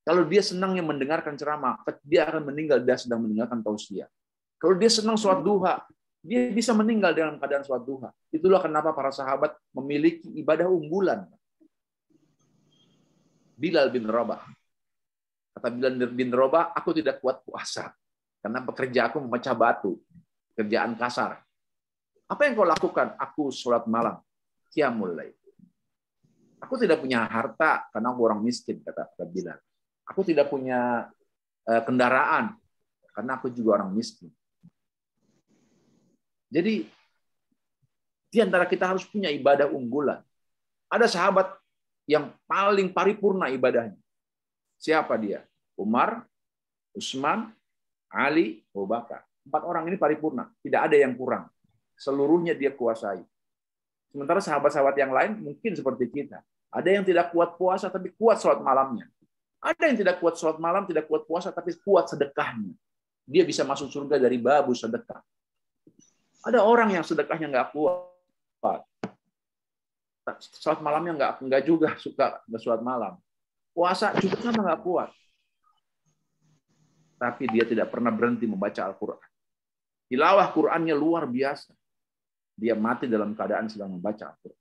[SPEAKER 4] Kalau dia senang yang mendengarkan ceramah, dia akan meninggal dia sedang mendengarkan tausiah. Kalau dia senang sholat duha, dia bisa meninggal dalam keadaan sholat duha. Itulah kenapa para sahabat memiliki ibadah unggulan. Bilal bin Rabah. Kata Bilal bin Rabah, aku tidak kuat puasa. Karena pekerja aku memecah batu. Kerjaan kasar. Apa yang kau lakukan? Aku sholat malam. Qiyamul lail. Aku tidak punya harta karena aku orang miskin, kata Bilal. Aku tidak punya kendaraan karena aku juga orang miskin. Jadi di antara kita harus punya ibadah unggulan. Ada sahabat yang paling paripurna ibadahnya. Siapa dia? Umar, Utsman, Ali, Abu Bakar. 4 orang ini paripurna, tidak ada yang kurang. Seluruhnya dia kuasai. Sementara sahabat-sahabat yang lain mungkin seperti kita. Ada yang tidak kuat puasa tapi kuat sholat malamnya. Ada yang tidak kuat sholat malam, tidak kuat puasa, tapi kuat sedekahnya. Dia bisa masuk surga dari babu sedekah. Ada orang yang sedekahnya nggak kuat. Sholat malamnya nggak juga suka sholat malam. Puasa juga sama nggak kuat. Tapi dia tidak pernah berhenti membaca Al-Quran. Tilawah Qurannya luar biasa. Dia mati dalam keadaan sedang membaca Al-Quran.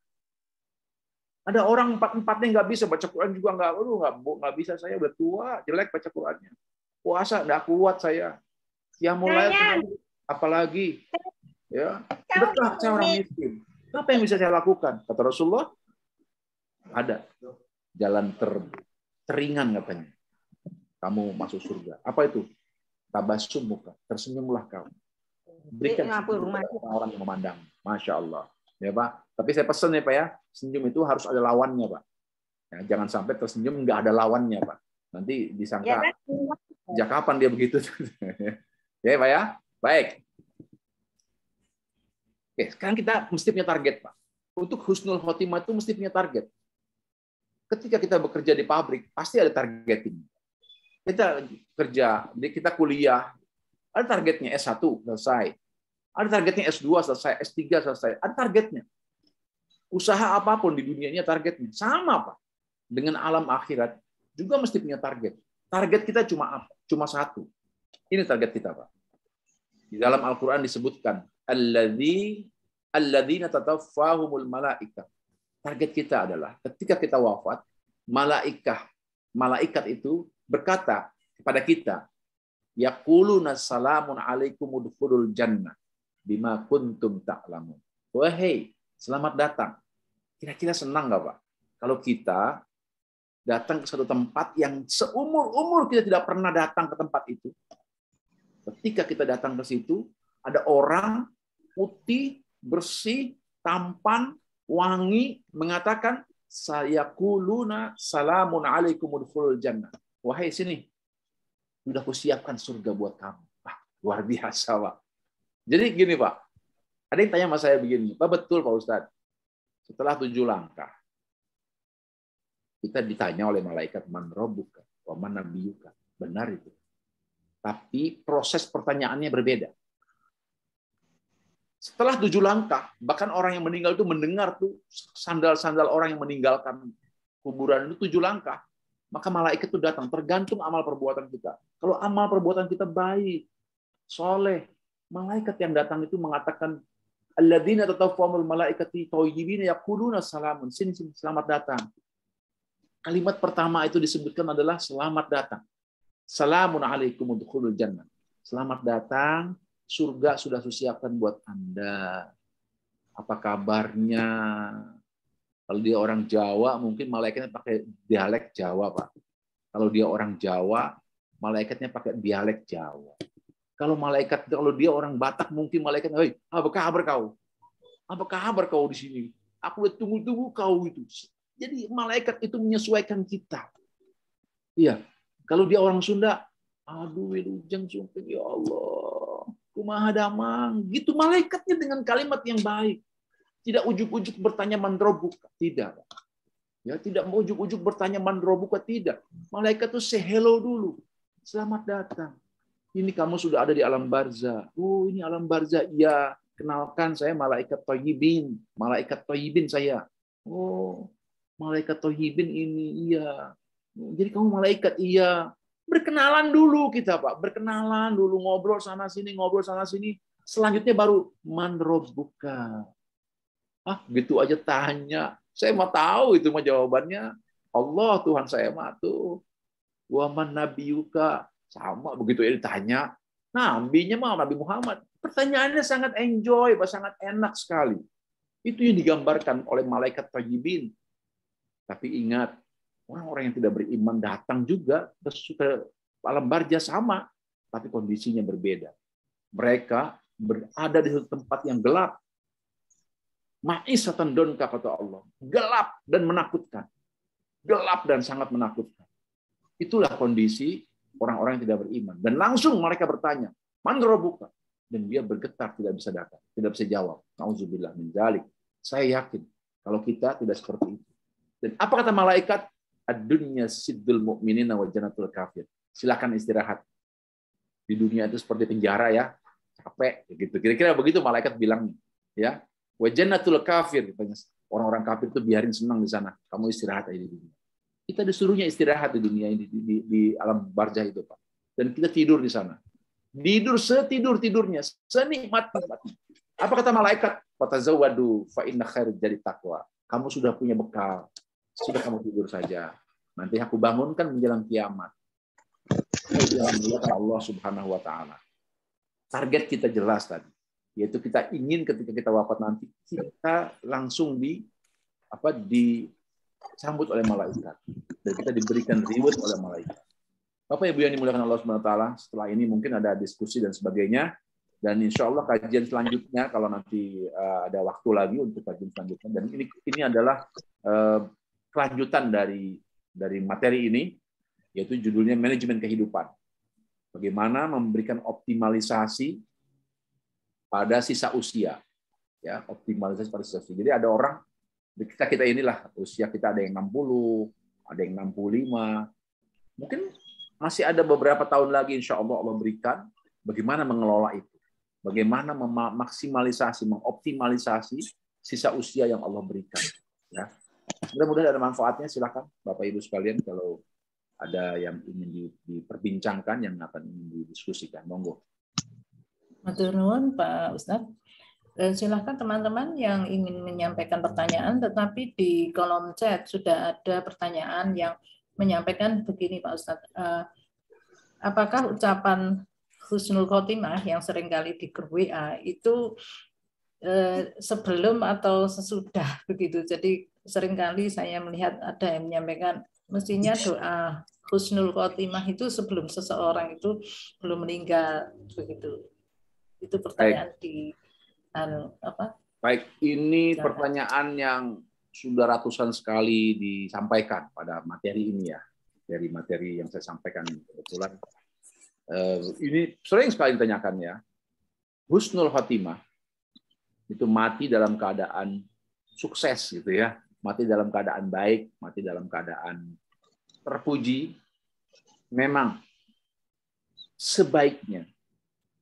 [SPEAKER 4] Ada orang 4-4-nya nggak bisa baca Quran juga nggak bisa, saya udah tua, jelek baca Qurannya. Puasa nggak kuat saya. Yang mulai apalagi ya, sedekah saya orang miskin. Apa yang bisa saya lakukan? Kata Rasulullah, ada jalan teringan katanya. Kamu masuk surga. Apa itu? Tabassum muka, tersenyumlah kamu. Berikan orang yang memandang. Masya Allah. Ya Pak. Tapi saya pesan ya Pak ya, senyum itu harus ada lawannya Pak. Ya, jangan sampai tersenyum nggak ada lawannya Pak. Nanti disangka, sejak kapan dia begitu? Ya Pak ya. Baik. Oke, sekarang kita mesti punya target Pak. Untuk husnul khotimah itu mesti punya target. Ketika kita bekerja di pabrik, pasti ada targeting. Kita kerja, kita kuliah, ada targetnya S1 selesai. Ada targetnya S2 selesai, S3 selesai. Ada targetnya. Usaha apapun di dunia ini targetnya. Sama Pak. Dengan alam akhirat juga mesti punya target. Target kita cuma apa? Cuma satu. Ini target kita Pak. Di dalam Al-Quran disebutkan, alladzina tatawaffahumul malaikah. Target kita adalah ketika kita wafat, malaikat itu berkata kepada kita, yaquluna salamun alaikum udkhulul jannah bima kuntum ta'lamun. Wahai, selamat datang. Kira-kira senang nggak Pak? Kalau kita datang ke satu tempat yang seumur-umur kita tidak pernah datang ke tempat itu. Ketika kita datang ke situ, ada orang putih, bersih, tampan, wangi, mengatakan, sayaquluna salamun alaikum udkhulul jannah. Wahai sini, sudah kusiapkan surga buat kamu. Luar biasa Pak. Jadi gini Pak, ada yang tanya sama saya begini, Pak betul Pak Ustadz, setelah 7 langkah, kita ditanya oleh malaikat, man rabbuka wa man nabiyuka. Benar itu. Tapi proses pertanyaannya berbeda. Setelah 7 langkah, bahkan orang yang meninggal itu mendengar tuh sandal-sandal orang yang meninggalkan kuburan itu 7 langkah. Maka malaikat itu datang, tergantung amal perbuatan kita. Kalau amal perbuatan kita baik, soleh, malaikat yang datang itu mengatakan, alladzina tatawaffahumul malaikati thayyibina yaquluna salamun. Sini, selamat datang. Kalimat pertama itu disebutkan adalah selamat datang. Salamun alaikum udkhulul jannah. Selamat datang, surga sudah disiapkan buat Anda. Apa kabarnya? Kalau dia orang Jawa, mungkin malaikatnya pakai dialek Jawa, Pak. Kalau dia orang Jawa, malaikatnya pakai dialek Jawa. Kalau dia orang Batak, mungkin malaikatnya, "Hei, apa kabar kau? Apa kabar kau di sini? Aku udah tunggu-tunggu kau itu." Jadi malaikat itu menyesuaikan kita. Iya. Kalau dia orang Sunda, aduh wilujeng sumpah ya Allah, kumaha damang. Gitu malaikatnya dengan kalimat yang baik. Tidak ujuk-ujuk bertanya mandrobuka, tidak. Ya, tidak mau ujuk-ujuk bertanya mandrobuka, tidak. Malaikat itu say hello dulu. Selamat datang. Ini kamu sudah ada di alam barzah. Oh, ini alam barzah. Iya, kenalkan saya malaikat Thayyibin. Malaikat Thayyibin saya. Oh, malaikat Thayyibin ini, iya. Jadi kamu malaikat, iya. Berkenalan dulu kita, Pak. Berkenalan dulu, ngobrol sana sini, ngobrol sana sini. Selanjutnya baru mandrobuka. Gitu aja tanya. Saya mau tahu itu mah jawabannya. Allah Tuhan saya mah tuh. Wa man nabiyuka. Sama begitu ya ditanya. Nabinya mah Nabi Muhammad. Pertanyaannya sangat enjoy, sangat enak sekali. Itu yang digambarkan oleh malaikat Thayyibin. Tapi ingat, orang-orang yang tidak beriman datang juga ke alam barzah sama, tapi kondisinya berbeda. Mereka berada di satu tempat yang gelap. Ma'isatan donka, kata Allah. Gelap dan menakutkan. Gelap dan sangat menakutkan. Itulah kondisi orang-orang yang tidak beriman. Dan langsung mereka bertanya, "Man rabbuka?" Dan dia bergetar, tidak bisa datang, tidak bisa jawab. Nauzubillah min dzalik. Saya yakin kalau kita tidak seperti itu. Dan apa kata malaikat? Ad-dunya siddul mu'minina wa jannatul kafir. Silakan istirahat. Di dunia itu seperti penjara ya, capek gitu. Kira-kira begitu malaikat bilangnya, ya. Wa jannatul kafir, orang-orang kafir itu biarin senang di sana. Kamu istirahat aja di dunia. Kita disuruhnya istirahat di dunia ini, di alam barzah itu, Pak. Dan kita tidur di sana. Tidur setidur-tidurnya, senikmat-nikmatnya. Apa kata malaikat? Fatazawwadu fa inna khairul jadi taqwa. Kamu sudah punya bekal. Sudah kamu tidur saja. Nanti aku bangunkan menjelang kiamat. Allah Subhanahu wa taala. Target kita jelas tadi. Yaitu kita ingin ketika kita wafat nanti kita langsung disambut oleh malaikat dan kita diberikan reward oleh malaikat. Bapak Ibu yang dimuliakan Allah Subhanahu wa taala, setelah ini mungkin ada diskusi dan sebagainya, dan insya Allah kajian selanjutnya kalau nanti ada waktu lagi untuk kajian selanjutnya, dan ini adalah kelanjutan dari materi ini, yaitu judulnya manajemen kehidupan. Bagaimana memberikan optimalisasi pada sisa usia, ya, optimalisasi pada sisa usia. Jadi ada orang kita inilah usia kita ada yang 60, ada yang 65, mungkin masih ada beberapa tahun lagi insya Allah berikan bagaimana mengelola itu, bagaimana memaksimalisasi, mengoptimalisasi sisa usia yang Allah berikan. Ya, mudah-mudahan ada manfaatnya. Silakan Bapak Ibu sekalian kalau ada yang ingin diperbincangkan, yang akan didiskusikan, monggo.
[SPEAKER 2] Matur nuwun Pak Ustadz. Silahkan teman-teman yang ingin menyampaikan pertanyaan, tetapi di kolom chat sudah ada pertanyaan yang menyampaikan begini Pak Ustadz. Apakah ucapan husnul khotimah yang seringkali di grup WA itu sebelum atau sesudah begitu? Jadi seringkali saya melihat ada yang menyampaikan mestinya doa husnul khotimah itu sebelum seseorang itu belum meninggal begitu. Itu pertanyaan di apa?
[SPEAKER 4] Baik, ini pertanyaan yang sudah ratusan sekali disampaikan pada materi ini ya, dari materi yang saya sampaikan kebetulan. Ini sering sekali ditanyakan ya. Husnul khotimah itu mati dalam keadaan sukses gitu ya, mati dalam keadaan baik, mati dalam keadaan terpuji. Memang sebaiknya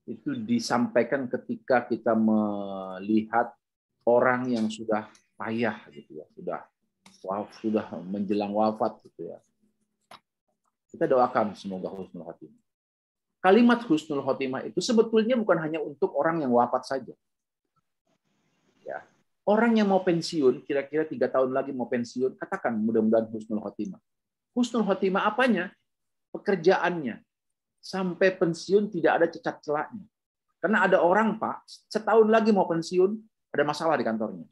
[SPEAKER 4] itu disampaikan ketika kita melihat orang yang sudah payah gitu ya, sudah menjelang wafat gitu ya. Kita doakan semoga husnul khotimah. Kalimat husnul khotimah itu sebetulnya bukan hanya untuk orang yang wafat saja. Ya. Orang yang mau pensiun, kira-kira 3 tahun lagi mau pensiun, katakan mudah-mudahan husnul khotimah. Husnul khotimah apanya? Pekerjaannya. sampai pensiun tidak ada cacat celaknya. Karena ada orang, Pak, setahun lagi mau pensiun, ada masalah di kantornya.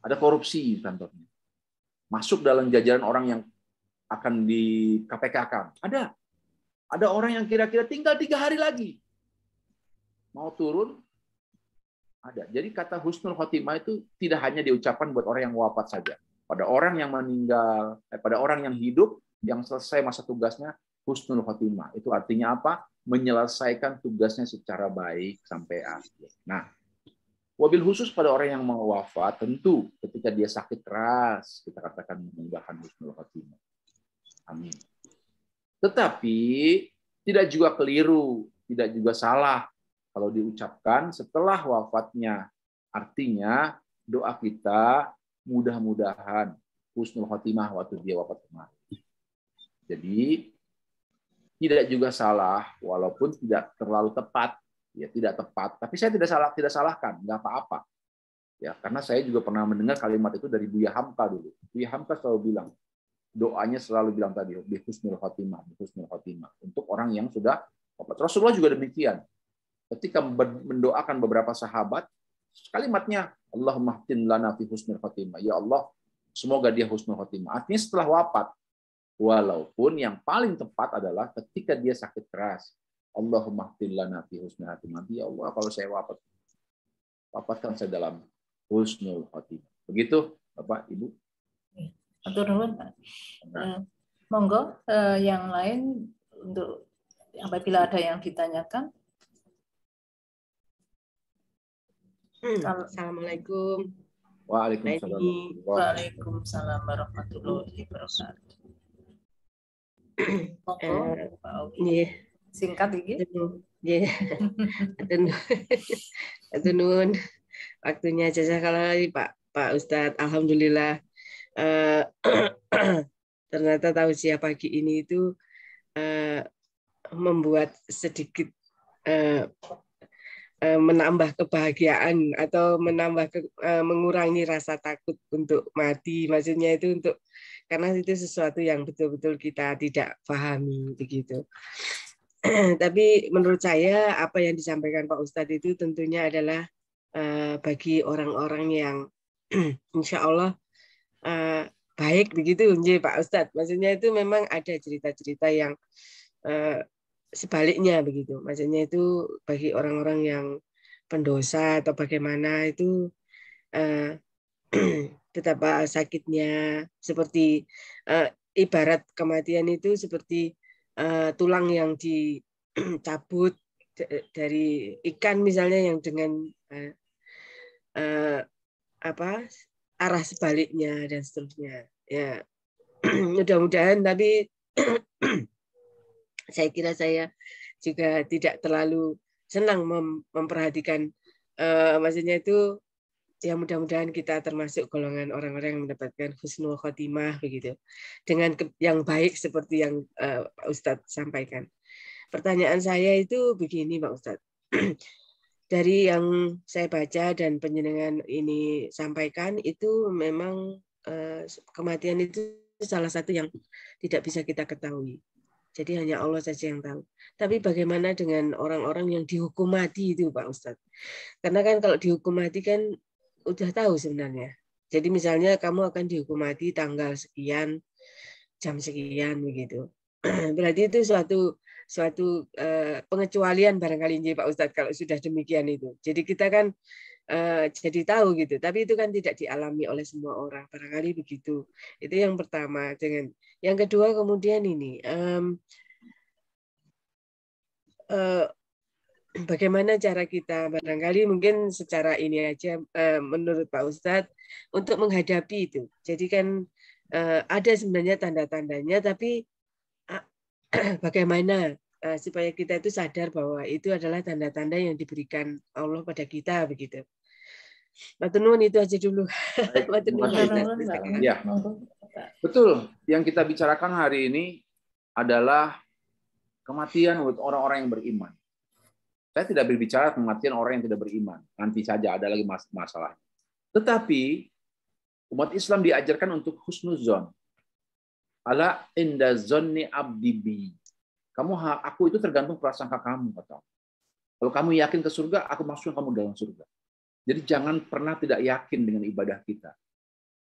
[SPEAKER 4] Ada korupsi di kantornya. Masuk dalam jajaran orang yang akan di KPK-kan. Ada orang yang kira-kira tinggal 3 hari lagi. Mau turun, ada. Jadi kata husnul khotimah itu tidak hanya diucapkan buat orang yang wafat saja. Pada orang yang meninggal, pada orang yang hidup, yang selesai masa tugasnya, husnul khotimah. Itu artinya apa? Menyelesaikan tugasnya secara baik sampai akhir. Nah, wabil khusus pada orang yang mau wafat, tentu ketika dia sakit keras, kita katakan memudahkan husnul khotimah. Amin. Tetapi tidak juga keliru, tidak juga salah kalau diucapkan setelah wafatnya. Artinya doa kita mudah-mudahan husnul khotimah waktu dia wafat kemarin. Jadi tidak juga salah, walaupun tidak terlalu tepat, ya tidak tepat. Tapi saya tidak salahkan, nggak apa-apa. Ya, karena saya juga pernah mendengar kalimat itu dari Buya Hamka dulu. Buya Hamka selalu bilang, doanya selalu bilang tadi, bi husnul khotimah, untuk orang yang sudah wafat. Rasulullah juga demikian. Ketika mendoakan beberapa sahabat, kalimatnya Allahumma htin lana fi husnul khotimah. Ya Allah, semoga dia husnul khotimah. Artinya setelah wafat. Walaupun yang paling tepat adalah ketika dia sakit keras. Allahumma htin lana fi husnul khotimah. Ya Allah, kalau saya wafatkan saya dalam husnul khotimah. Begitu, Bapak, Ibu.
[SPEAKER 2] Atur nuwun, Pak. Monggo yang lain untuk apabila ada yang ditanyakan.
[SPEAKER 5] Assalamualaikum.
[SPEAKER 4] Waalaikumsalam.
[SPEAKER 2] Waalaikumsalam warahmatullahi wabarakatuh. Monggo, Pak Ogi. Singkat iki.
[SPEAKER 5] Nggih. Atur nuwun. Waktunya jazakallah Pak Ustadz. Alhamdulillah. Ternyata tausiah pagi ini itu membuat sedikit menambah kebahagiaan atau mengurangi rasa takut untuk mati. Maksudnya itu karena itu sesuatu yang betul-betul kita tidak pahami begitu. Tapi menurut saya apa yang disampaikan Pak Ustadz itu tentunya adalah bagi orang-orang yang insya Allah baik begitu, Pak Ustadz. Maksudnya itu memang ada cerita-cerita yang sebaliknya begitu. Maksudnya itu bagi orang-orang yang pendosa atau bagaimana itu betapa sakitnya, seperti ibarat kematian itu seperti tulang yang dicabut dari ikan misalnya yang dengan arah sebaliknya dan seterusnya. Ya, mudah-mudahan tapi saya kira saya juga tidak terlalu senang memperhatikan, maksudnya itu ya mudah-mudahan kita termasuk golongan orang-orang yang mendapatkan husnul khotimah begitu dengan yang baik seperti yang Pak Ustadz sampaikan. Pertanyaan saya itu begini Pak Ustadz, dari yang saya baca dan penjenengan ini sampaikan itu memang kematian itu salah satu yang tidak bisa kita ketahui. Jadi hanya Allah saja yang tahu. Tapi bagaimana dengan orang-orang yang dihukum mati itu Pak Ustadz? Karena kan kalau dihukum mati kan udah tahu sebenarnya. Jadi misalnya kamu akan dihukum mati tanggal sekian, jam sekian begitu. Berarti itu suatu pengecualian barangkali Pak Ustadz kalau sudah demikian itu. Jadi kita kan jadi tahu gitu. Tapi itu kan tidak dialami oleh semua orang. Barangkali begitu. Itu yang pertama. Yang kedua kemudian ini bagaimana cara kita barangkali mungkin secara ini aja menurut Pak Ustadz untuk menghadapi itu. Jadi kan ada sebenarnya tanda-tandanya, tapi bagaimana supaya kita itu sadar bahwa itu adalah tanda-tanda yang diberikan Allah pada kita begitu. Matur nuwun, itu aja dulu.
[SPEAKER 4] Ya, betul. Yang kita bicarakan hari ini adalah kematian buat orang-orang yang beriman. Saya tidak berbicara kematian orang yang tidak beriman. Nanti saja ada lagi masalah. Tetapi umat Islam diajarkan untuk husnuzon. Ala inda zonni abdi bi. Aku itu tergantung prasangka kamu, kata Allah. Kalau kamu yakin ke surga, aku masukkan kamu dalam surga. Jadi jangan pernah tidak yakin dengan ibadah kita.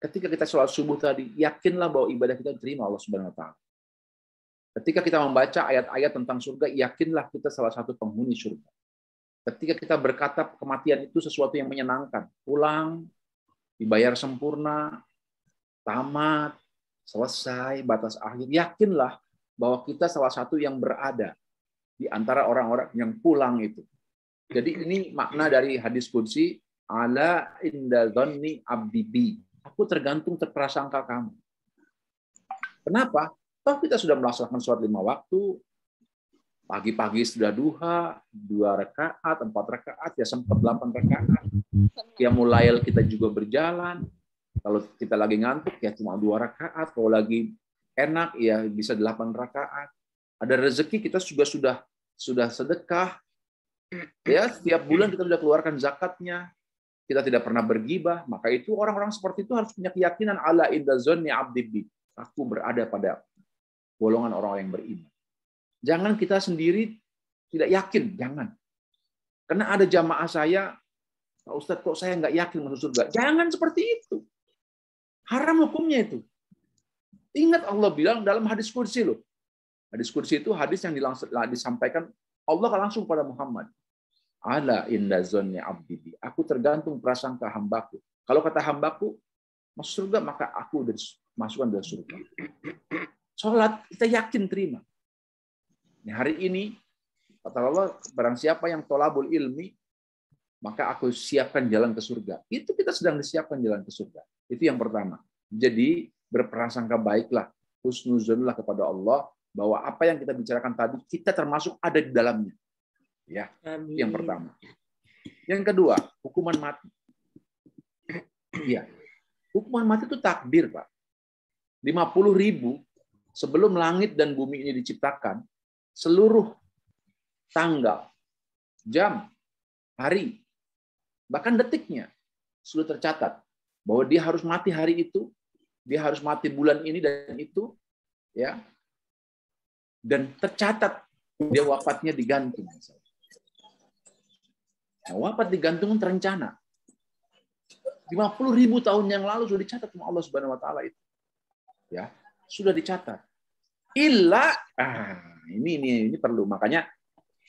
[SPEAKER 4] Ketika kita sholat subuh tadi, yakinlah bahwa ibadah kita diterima Allah Subhanahu wa taala. Ketika kita membaca ayat-ayat tentang surga, yakinlah kita salah satu penghuni surga. Ketika kita berkata kematian itu sesuatu yang menyenangkan, pulang, dibayar sempurna, tamat, selesai, batas akhir, yakinlah bahwa kita salah satu yang berada di antara orang-orang yang pulang itu. Jadi ini makna dari hadis qudsi, ala inda dhanni abdi bi. Aku tergantung terprasangka kamu. Kenapa? Toh kita sudah melaksanakan sholat 5 waktu, pagi-pagi sudah duha, 2 rakaat, 4 rakaat, ya sempat 8 rakaat. Qiyamul lail kita juga berjalan. Kalau kita lagi ngantuk ya cuma 2 rakaat, kalau lagi enak ya bisa 8 rakaat. Ada rezeki kita juga sudah sedekah. Ya, setiap bulan kita sudah keluarkan zakatnya. Kita tidak pernah bergibah, maka itu orang-orang seperti itu harus punya keyakinan ala inda dhanni abdi bi. Aku berada pada golongan orang yang beriman. Jangan kita sendiri tidak yakin, jangan. Karena ada jamaah saya, Pak Ustadz kok saya nggak yakin masuk surga. Jangan seperti itu. Haram hukumnya itu. Ingat Allah bilang dalam hadis qudsi loh. Hadis qudsi itu hadis yang disampaikan Allah langsung pada Muhammad. Ala inda dhanni abdi. Aku tergantung prasangka hambaku. Kalau kata hambaku masuk surga, maka aku masukkan dalam surga. Sholat kita yakin terima. Nah, hari ini kata Allah, barang siapa yang tolabul ilmi, maka aku siapkan jalan ke surga. Itu kita sedang disiapkan jalan ke surga. Itu yang pertama. Jadi berprasangka baiklah, husnuzonlah kepada Allah bahwa apa yang kita bicarakan tadi kita termasuk ada di dalamnya. Ya,
[SPEAKER 5] Amin.
[SPEAKER 4] yang pertama. Yang kedua, hukuman mati. Iya. Hukuman mati itu takdir, Pak. 50.000 sebelum langit dan bumi ini diciptakan, seluruh tanggal, jam, hari, bahkan detiknya sudah tercatat bahwa dia harus mati hari itu, dia harus mati bulan ini dan itu, ya, dan tercatat dia wafatnya digantung. Nah, wafat digantung terencana. 50.000 tahun yang lalu sudah dicatat sama Allah Subhanahu wa taala itu. Ya, sudah dicatat. Ini perlu. Makanya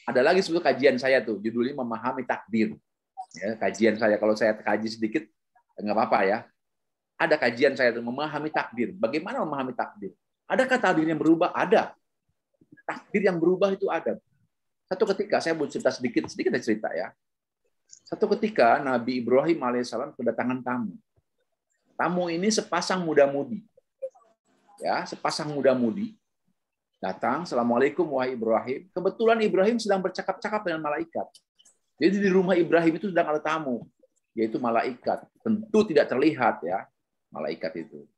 [SPEAKER 4] ada lagi sebetulnya kajian saya tuh, judulnya memahami takdir. Ya, kajian saya kalau saya kaji sedikit nggak apa-apa ya. Ada kajian saya tuh memahami takdir. Bagaimana memahami takdir? Adakah takdir yang berubah? Ada. Takdir yang berubah itu ada. Satu ketika saya mau cerita sedikit cerita ya. Satu ketika Nabi Ibrahim alaihissalam kedatangan tamu. Tamu ini sepasang muda-mudi. Ya, sepasang muda-mudi datang, "Assalamualaikum wahai Ibrahim." Kebetulan Ibrahim sedang bercakap-cakap dengan malaikat. Jadi di rumah Ibrahim itu sedang ada tamu, yaitu malaikat. Tentu tidak terlihat ya, malaikat itu.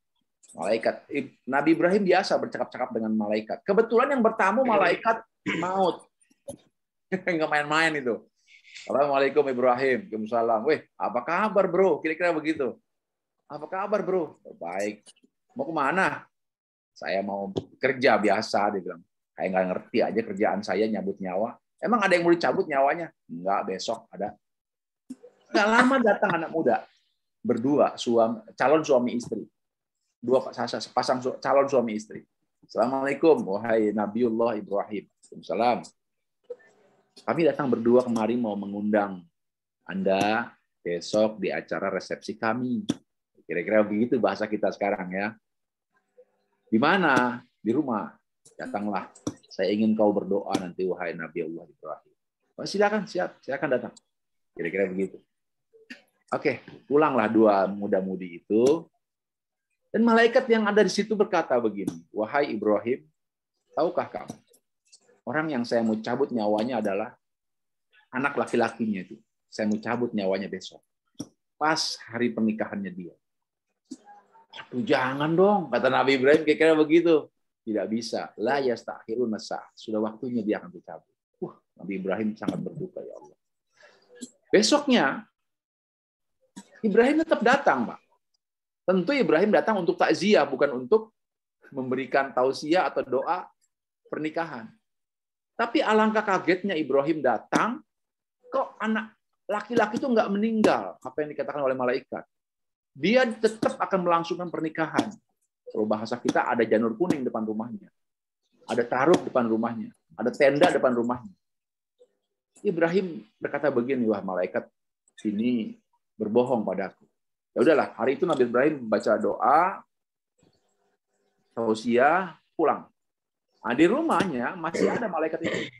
[SPEAKER 4] Malaikat Nabi Ibrahim biasa bercakap-cakap dengan malaikat. Kebetulan yang bertamu malaikat maut. Enggak main-main itu. Assalamualaikum Ibrahim. Waalaikumsalam. Weh, apa kabar bro? Kira-kira begitu. Apa kabar bro? Baik. Mau kemana? Saya mau kerja biasa, dia bilang. Kayak nggak ngerti aja kerjaan saya nyabut nyawa. Emang ada yang mau dicabut nyawanya? Enggak, besok ada. Nggak lama datang anak muda. Berdua, calon suami istri. Sepasang calon suami istri. Assalamualaikum, wahai Nabiullah Ibrahim. Waalaikumsalam. Kami datang berdua kemari mau mengundang Anda besok di acara resepsi kami. Kira-kira begitu bahasa kita sekarang ya. Di mana? Di rumah. Datanglah. Saya ingin kau berdoa nanti wahai Nabi Allah Ibrahim. Oh, silakan, silakan datang. Kira-kira begitu. Oke, pulanglah dua muda-mudi itu. Dan malaikat yang ada di situ berkata begini, wahai Ibrahim, tahukah kamu? Orang yang saya mau cabut nyawanya adalah anak laki-lakinya itu. Saya mau cabut nyawanya besok. Pas hari pernikahannya dia. Aduh, jangan dong, kata Nabi Ibrahim kira-kira begitu. Tidak bisa. La yastakhiruna sa'ah. Sudah waktunya dia akan dicabut. Nabi Ibrahim sangat berduka, ya Allah. Besoknya, Ibrahim tetap datang, Pak. Tentu Ibrahim datang untuk takziah, bukan untuk memberikan tausiah atau doa pernikahan. Tapi alangkah kagetnya Ibrahim datang, kok anak laki-laki itu nggak meninggal, apa yang dikatakan oleh malaikat. Dia tetap akan melangsungkan pernikahan. Kalau bahasa kita ada janur kuning depan rumahnya, ada taruk depan rumahnya, ada tenda depan rumahnya. Ibrahim berkata begini, wah malaikat ini berbohong padaku. Ya udahlah, hari itu Nabi Ibrahim membaca doa, tausiah, pulang. Nah, di rumahnya masih ada malaikat itu.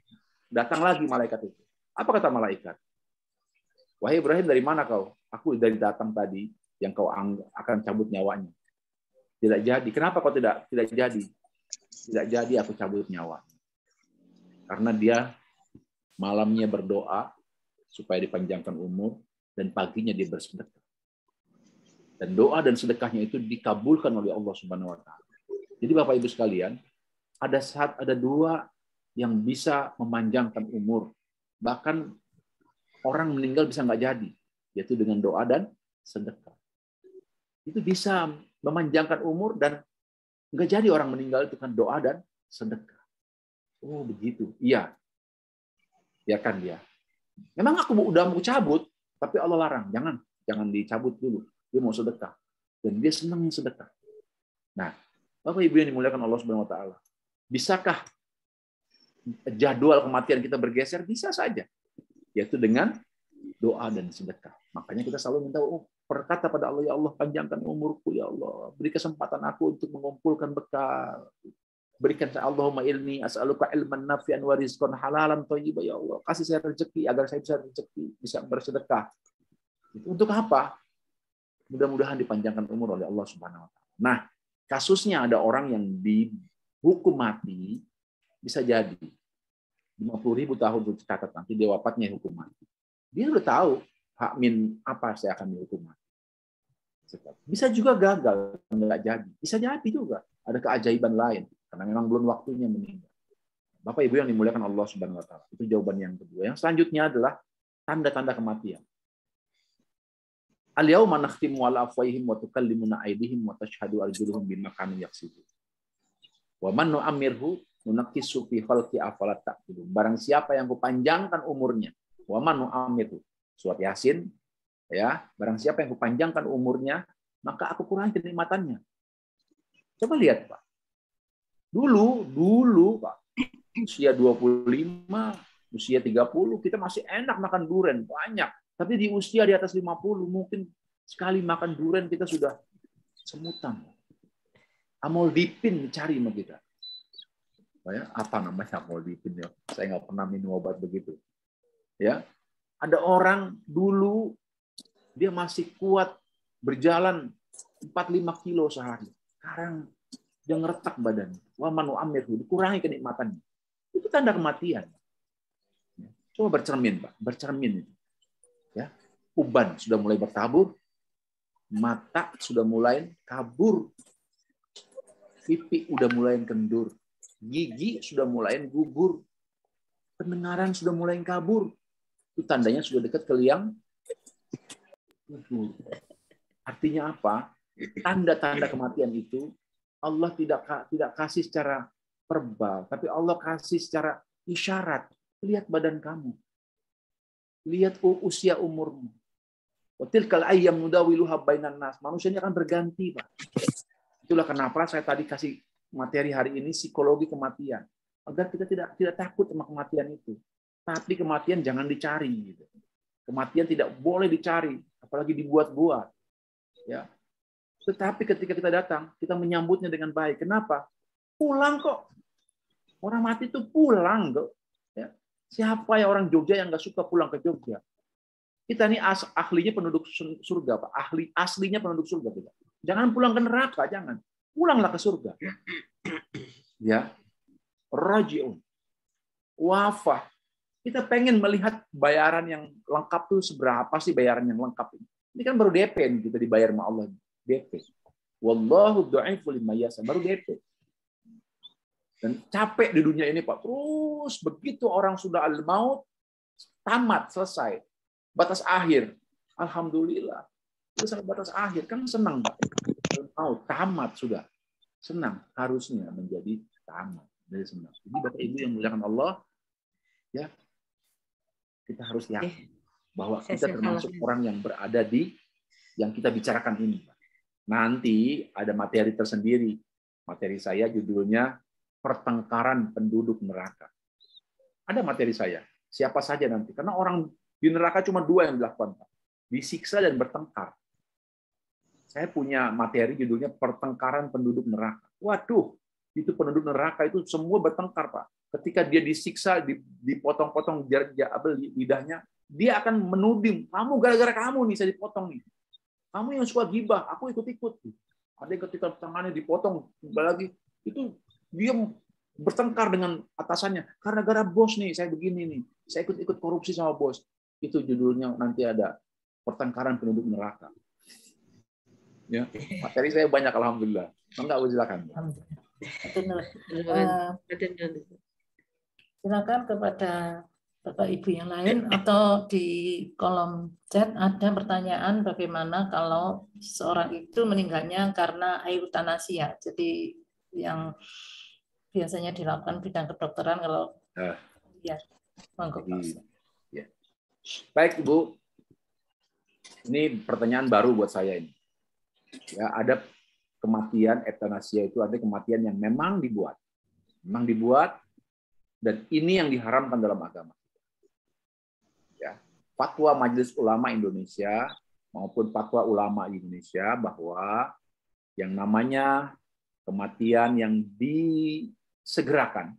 [SPEAKER 4] Datang lagi malaikat itu. Apa kata malaikat? Wahai Ibrahim, dari mana kau? Aku dari datang tadi yang kau akan cabut nyawanya. Tidak jadi. Kenapa kau tidak jadi? Tidak jadi aku cabut nyawa. Karena dia malamnya berdoa supaya dipanjangkan umur dan paginya dia bersedekah. Dan doa dan sedekahnya itu dikabulkan oleh Allah Subhanahu wa taala. Jadi Bapak Ibu sekalian, ada dua yang bisa memanjangkan umur. Bahkan orang meninggal bisa nggak jadi, yaitu dengan doa dan sedekah. Itu bisa memanjangkan umur dan nggak jadi orang meninggal itu kan doa dan sedekah. Oh begitu, iya. Biarkan dia. Memang aku udah mau cabut, tapi Allah larang, jangan dicabut dulu. Dia mau sedekah dan dia senang sedekah. Nah, Bapak Ibu yang dimuliakan Allah Subhanahu wa taala, bisakah jadwal kematian kita bergeser? Bisa saja. Yaitu dengan doa dan sedekah. Makanya kita selalu minta berkata pada Allah, ya Allah, panjangkan umurku, ya Allah. Beri kesempatan aku untuk mengumpulkan bekal. Berikan saya Allahumma ilmi as'aluka ilman nafi'an wa rizqan halalan thayyiban, ya Allah. Kasih saya rezeki agar saya bisa rezeki, bisa bersedekah. Untuk apa? Mudah-mudahan dipanjangkan umur oleh Allah Subhanahu wa taala. Nah, kasusnya ada orang yang dihukum mati, bisa jadi 50.000 tahun tercatat nanti dia wafatnya hukum mati. Dia udah tahu hak min apa saya akan dihukum mati. Bisa juga gagal, nggak jadi. Bisa jadi juga ada keajaiban lain karena memang belum waktunya meninggal. Bapak Ibu yang dimuliakan Allah Subhanahu wa taala. Itu jawaban yang kedua. Yang selanjutnya adalah tanda-tanda kematian. Al-yauma nakhtimu ala afwahihim wa tukallimuna aydihim wa tashhadu arjuluhum bima kanu yaksibun. Wa man nu'ammirhu nunaqqisu fi khalqi afalat ta'qilun. Barang siapa yang kupanjangkan umurnya, wa man nu'ammirhu. Surat Yasin, ya, barang siapa yang kupanjangkan umurnya, maka aku kurangi kenikmatannya. Coba lihat, Pak. Dulu, Pak, usia 25, usia 30, kita masih enak makan durian, banyak. Tapi di usia di atas 50, mungkin sekali makan durian kita sudah semutan. Amlodipin dicari sama kita. Ya, apa namanya amlodipin ya? Saya nggak pernah minum obat begitu. Ya, ada orang dulu dia masih kuat berjalan 4-5 kilo sehari. Sekarang dia ngeretak badannya. Wa manu amir, dikurangi kenikmatannya. Itu tanda kematian. Coba bercermin, Pak. Bercermin. Ya, uban sudah mulai bertabur, mata sudah mulai kabur, pipi sudah mulai kendur, gigi sudah mulai gugur, pendengaran sudah mulai kabur. Itu tandanya sudah dekat ke liang kubur. Artinya apa? Tanda-tanda kematian itu Allah tidak kasih secara verbal, tapi Allah kasih secara isyarat. Lihat badan kamu. Lihat usia umurmu. Watilkal ayyam nudawiluha bainan nas. Manusia ini akan berganti, Pak. Itulah kenapa saya tadi kasih materi hari ini psikologi kematian. Agar kita tidak takut sama kematian itu. Tapi kematian jangan dicari. Gitu. Kematian tidak boleh dicari, apalagi dibuat-buat. Ya. Tetapi ketika kita datang, kita menyambutnya dengan baik. Kenapa? Pulang kok. Orang mati itu pulang kok. Ya. Siapa ya orang Jogja yang nggak suka pulang ke Jogja? Kita ini ahlinya penduduk surga, Pak. Aslinya penduduk surga, Pak. Jangan pulang ke neraka, jangan. Pulanglah ke surga. Ya. Raji'un. Wafah. Kita pengen melihat bayaran yang lengkap tuh seberapa sih bayaran yang lengkap ini. Ini kan baru DP kita dibayar sama Allah. DP. Wallahu du'ifu liman yasha. Baru DP. Dan capek di dunia ini, Pak. Terus begitu orang sudah al-maut, tamat, selesai. Batas akhir. Alhamdulillah. Selesai batas akhir. Kan senang, Pak. Al-maut, tamat sudah. Senang. Harusnya menjadi tamat. Jadi senang. Jadi Bapak Ibu yang muliakan Allah, Ya, kita harus yakin bahwa
[SPEAKER 5] Saya
[SPEAKER 4] kita termasuk orang yang berada di yang kita bicarakan ini. Nanti ada materi tersendiri. Materi saya judulnya Pertengkaran Penduduk Neraka. Ada materi saya. Siapa saja nanti. Karena orang di neraka cuma 2 yang dilakukan. Disiksa dan bertengkar. Saya punya materi judulnya Pertengkaran Penduduk Neraka. Waduh, itu penduduk neraka itu semua bertengkar, Pak. Ketika dia disiksa, dipotong-potong lidahnya, dia akan menuding, kamu gara-gara kamu nih saya dipotong nih. Kamu yang suka gibah, aku ikut-ikut. Ada yang ketika tangannya dipotong, lagi itu dia bertengkar dengan atasannya. Karena gara bos nih, saya begini nih. Saya ikut-ikut korupsi sama bos. Itu judulnya nanti ada Pertengkaran Penduduk Neraka. Ya, materi saya banyak alhamdulillah. Enggak, silakan.
[SPEAKER 2] Silakan kepada Bapak Ibu yang lain atau di kolom chat ada pertanyaan bagaimana kalau seorang itu meninggalnya karena eutanasia. Jadi yang biasanya dilakukan bidang kedokteran kalau ya, monggo.
[SPEAKER 4] Ya. Baik Ibu, ini pertanyaan baru buat saya ini. Ya, ada kematian eutanasia itu ada kematian yang memang dibuat, dan ini yang diharamkan dalam agama. Ya, fatwa Majelis Ulama Indonesia maupun fatwa ulama Indonesia bahwa yang namanya kematian yang disegerakan,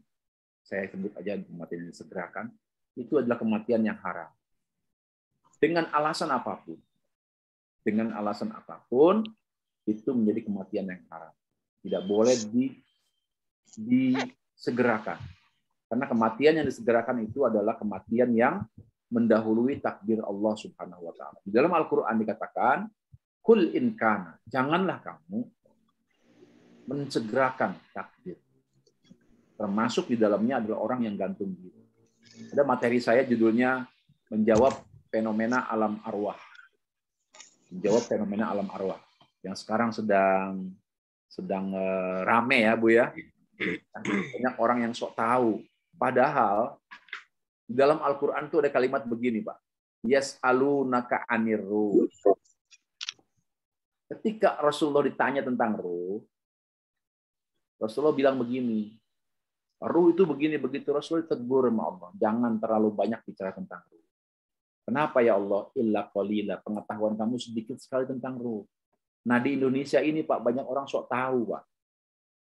[SPEAKER 4] saya sebut aja kematian yang disegerakan, itu adalah kematian yang haram. Dengan alasan apapun. Dengan alasan apapun, itu menjadi kematian yang haram. Tidak boleh disegerakan. Karena kematian yang disegerakan itu adalah kematian yang mendahului takdir Allah Subhanahu wa taala. Di dalam Al-Qur'an dikatakan, "Qul in kana", janganlah kamu mensegerakan takdir. Termasuk di dalamnya adalah orang yang gantung diri. Ada materi saya judulnya menjawab fenomena alam arwah. Menjawab fenomena alam arwah yang sekarang sedang rame ya, Bu ya. Banyak orang yang sok tahu. Padahal di dalam Al-Qur'an itu ada kalimat begini, Pak. Yas'alunaka 'anir ruh. Ketika Rasulullah ditanya tentang ruh, Rasulullah bilang begini, ruh itu begini begitu. Rasulullah tegur sama Allah, jangan terlalu banyak bicara tentang ruh. Kenapa ya Allah? Illa qalila, pengetahuan kamu sedikit sekali tentang ruh. Nah di Indonesia ini Pak, banyak orang sok tahu Pak.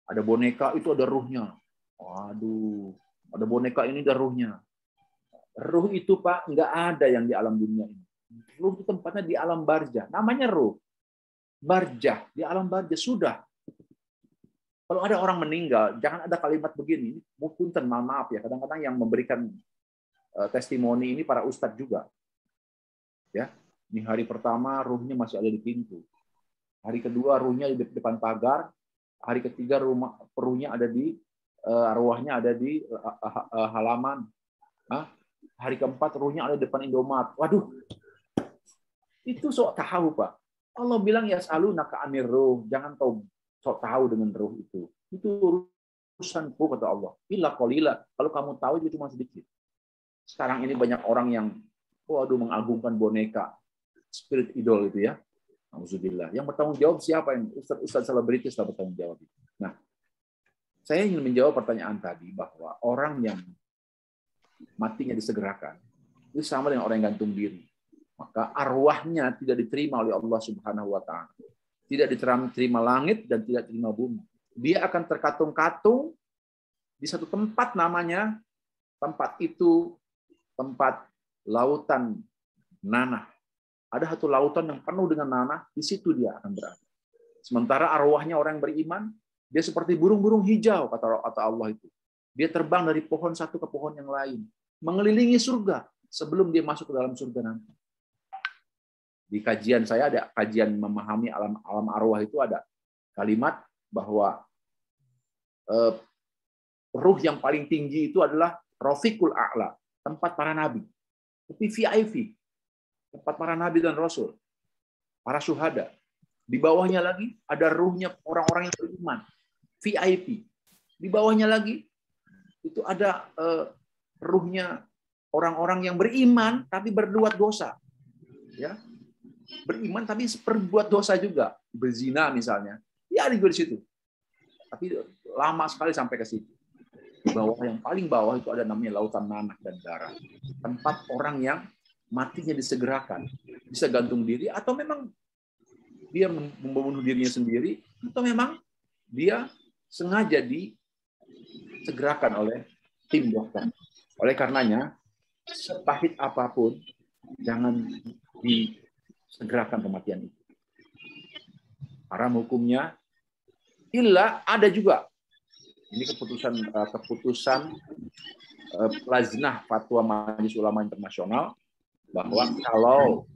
[SPEAKER 4] Ada boneka itu ada ruhnya. Waduh, ada boneka ini ada ruhnya. Ruh itu Pak nggak ada yang di alam dunia ini. Ruh itu tempatnya di alam barzah. Namanya ruh. Barzah, di alam barzah sudah. Kalau ada orang meninggal, jangan ada kalimat begini. Punten, maaf ya. Kadang-kadang yang memberikan testimoni ini para ustadz juga. Ya, ini hari pertama ruhnya masih ada di pintu. Hari kedua ruhnya di depan pagar. Hari ketiga ruhnya ada di arwahnya ada di halaman. Hari keempat ruhnya ada di depan Indomaret. Waduh, itu sok tahu Pak. Allah bilang yas'alunaka 'anir ruh. Jangan kau sok tahu dengan ruh itu. Itu urusanku kata Allah. Illa qalila. Kalau kamu tahu itu cuma sedikit. Sekarang ini banyak orang yang mengagungkan boneka, spirit idol itu ya. Alhamdulillah. Yang bertanggung jawab siapa? Yang ustaz selebritis lah bertanggung jawab. Nah, saya ingin menjawab pertanyaan tadi bahwa orang yang matinya disegerakan itu sama dengan orang yang gantung diri. Maka arwahnya tidak diterima oleh Allah Subhanahu wa taala. Tidak diterima langit dan tidak diterima bumi. Dia akan terkatung-katung di satu tempat, namanya tempat itu tempat lautan nanah. Ada satu lautan yang penuh dengan nanah, di situ dia akan berada. Sementara arwahnya orang yang beriman, dia seperti burung-burung hijau, kata Allah itu. Dia terbang dari pohon satu ke pohon yang lain, mengelilingi surga sebelum dia masuk ke dalam surga nanti. Di kajian saya ada kajian memahami alam arwah itu ada kalimat bahwa ruh yang paling tinggi itu adalah Rafiqul A'la, tempat para nabi. Tapi VIP, tempat para nabi dan rasul, para syuhada. Di bawahnya lagi ada ruhnya orang-orang yang beriman, VIP. Di bawahnya lagi itu ada ruhnya orang-orang yang beriman tapi berbuat dosa. Ya. Beriman tapi berbuat dosa juga. Berzina misalnya. Ya ada juga di situ. Tapi lama sekali sampai ke situ. Di bawah, yang paling bawah itu ada namanya lautan nanah dan darah. Tempat orang yang matinya disegerakan. Bisa gantung diri atau memang dia membunuh dirinya sendiri atau memang dia sengaja disegerakan oleh tim dokter. Oleh karenanya, sepahit apapun, jangan disegerakan kematian itu. Haram hukumnya, illa ada juga. Ini keputusan Lajnah Fatwa Majelis Ulama Internasional bahwa kalau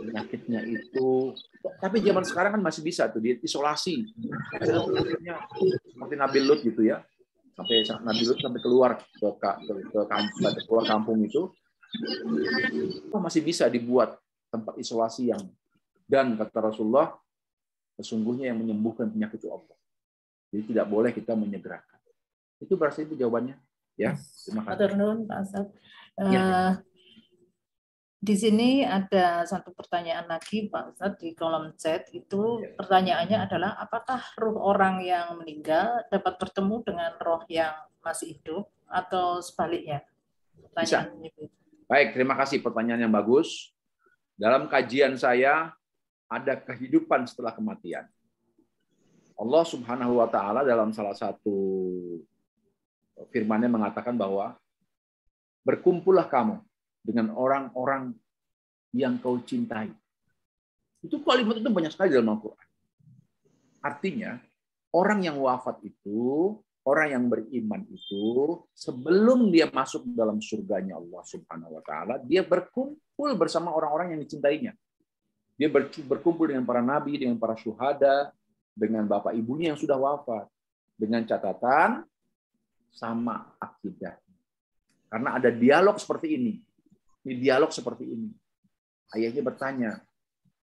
[SPEAKER 4] penyakitnya itu, tapi zaman sekarang kan masih bisa tuh diisolasi, seperti Nabi Lut gitu ya, sampai Nabi Lut sampai keluar keluar kampung itu masih bisa dibuat tempat isolasi yang, dan kata Rasulullah sesungguhnya yang menyembuhkan penyakit itu Allah. Jadi tidak boleh kita menyegerakan. Itu berarti itu jawabannya. Ya, terima kasih.
[SPEAKER 2] Pak Ustadz. Di sini ada satu pertanyaan lagi, Pak Ustadz, di kolom chat itu pertanyaannya adalah apakah ruh orang yang meninggal dapat bertemu dengan roh yang masih hidup atau sebaliknya?
[SPEAKER 4] Bisa. Baik, terima kasih pertanyaan yang bagus. Dalam kajian saya ada kehidupan setelah kematian. Allah Subhanahu wa taala dalam salah satu firman-Nya mengatakan bahwa berkumpullah kamu dengan orang-orang yang kau cintai. Itu kalimat itu banyak sekali dalam Al-Qur'an. Artinya, orang yang wafat itu, orang yang beriman itu, sebelum dia masuk dalam surganya Allah Subhanahu wa taala, dia berkumpul bersama orang-orang yang dicintainya. Dia berkumpul dengan para nabi, dengan para syuhada, dengan bapak ibunya yang sudah wafat, dengan catatan sama akidah. Karena ada dialog seperti ini. Ini dialog seperti ini. Ayahnya bertanya,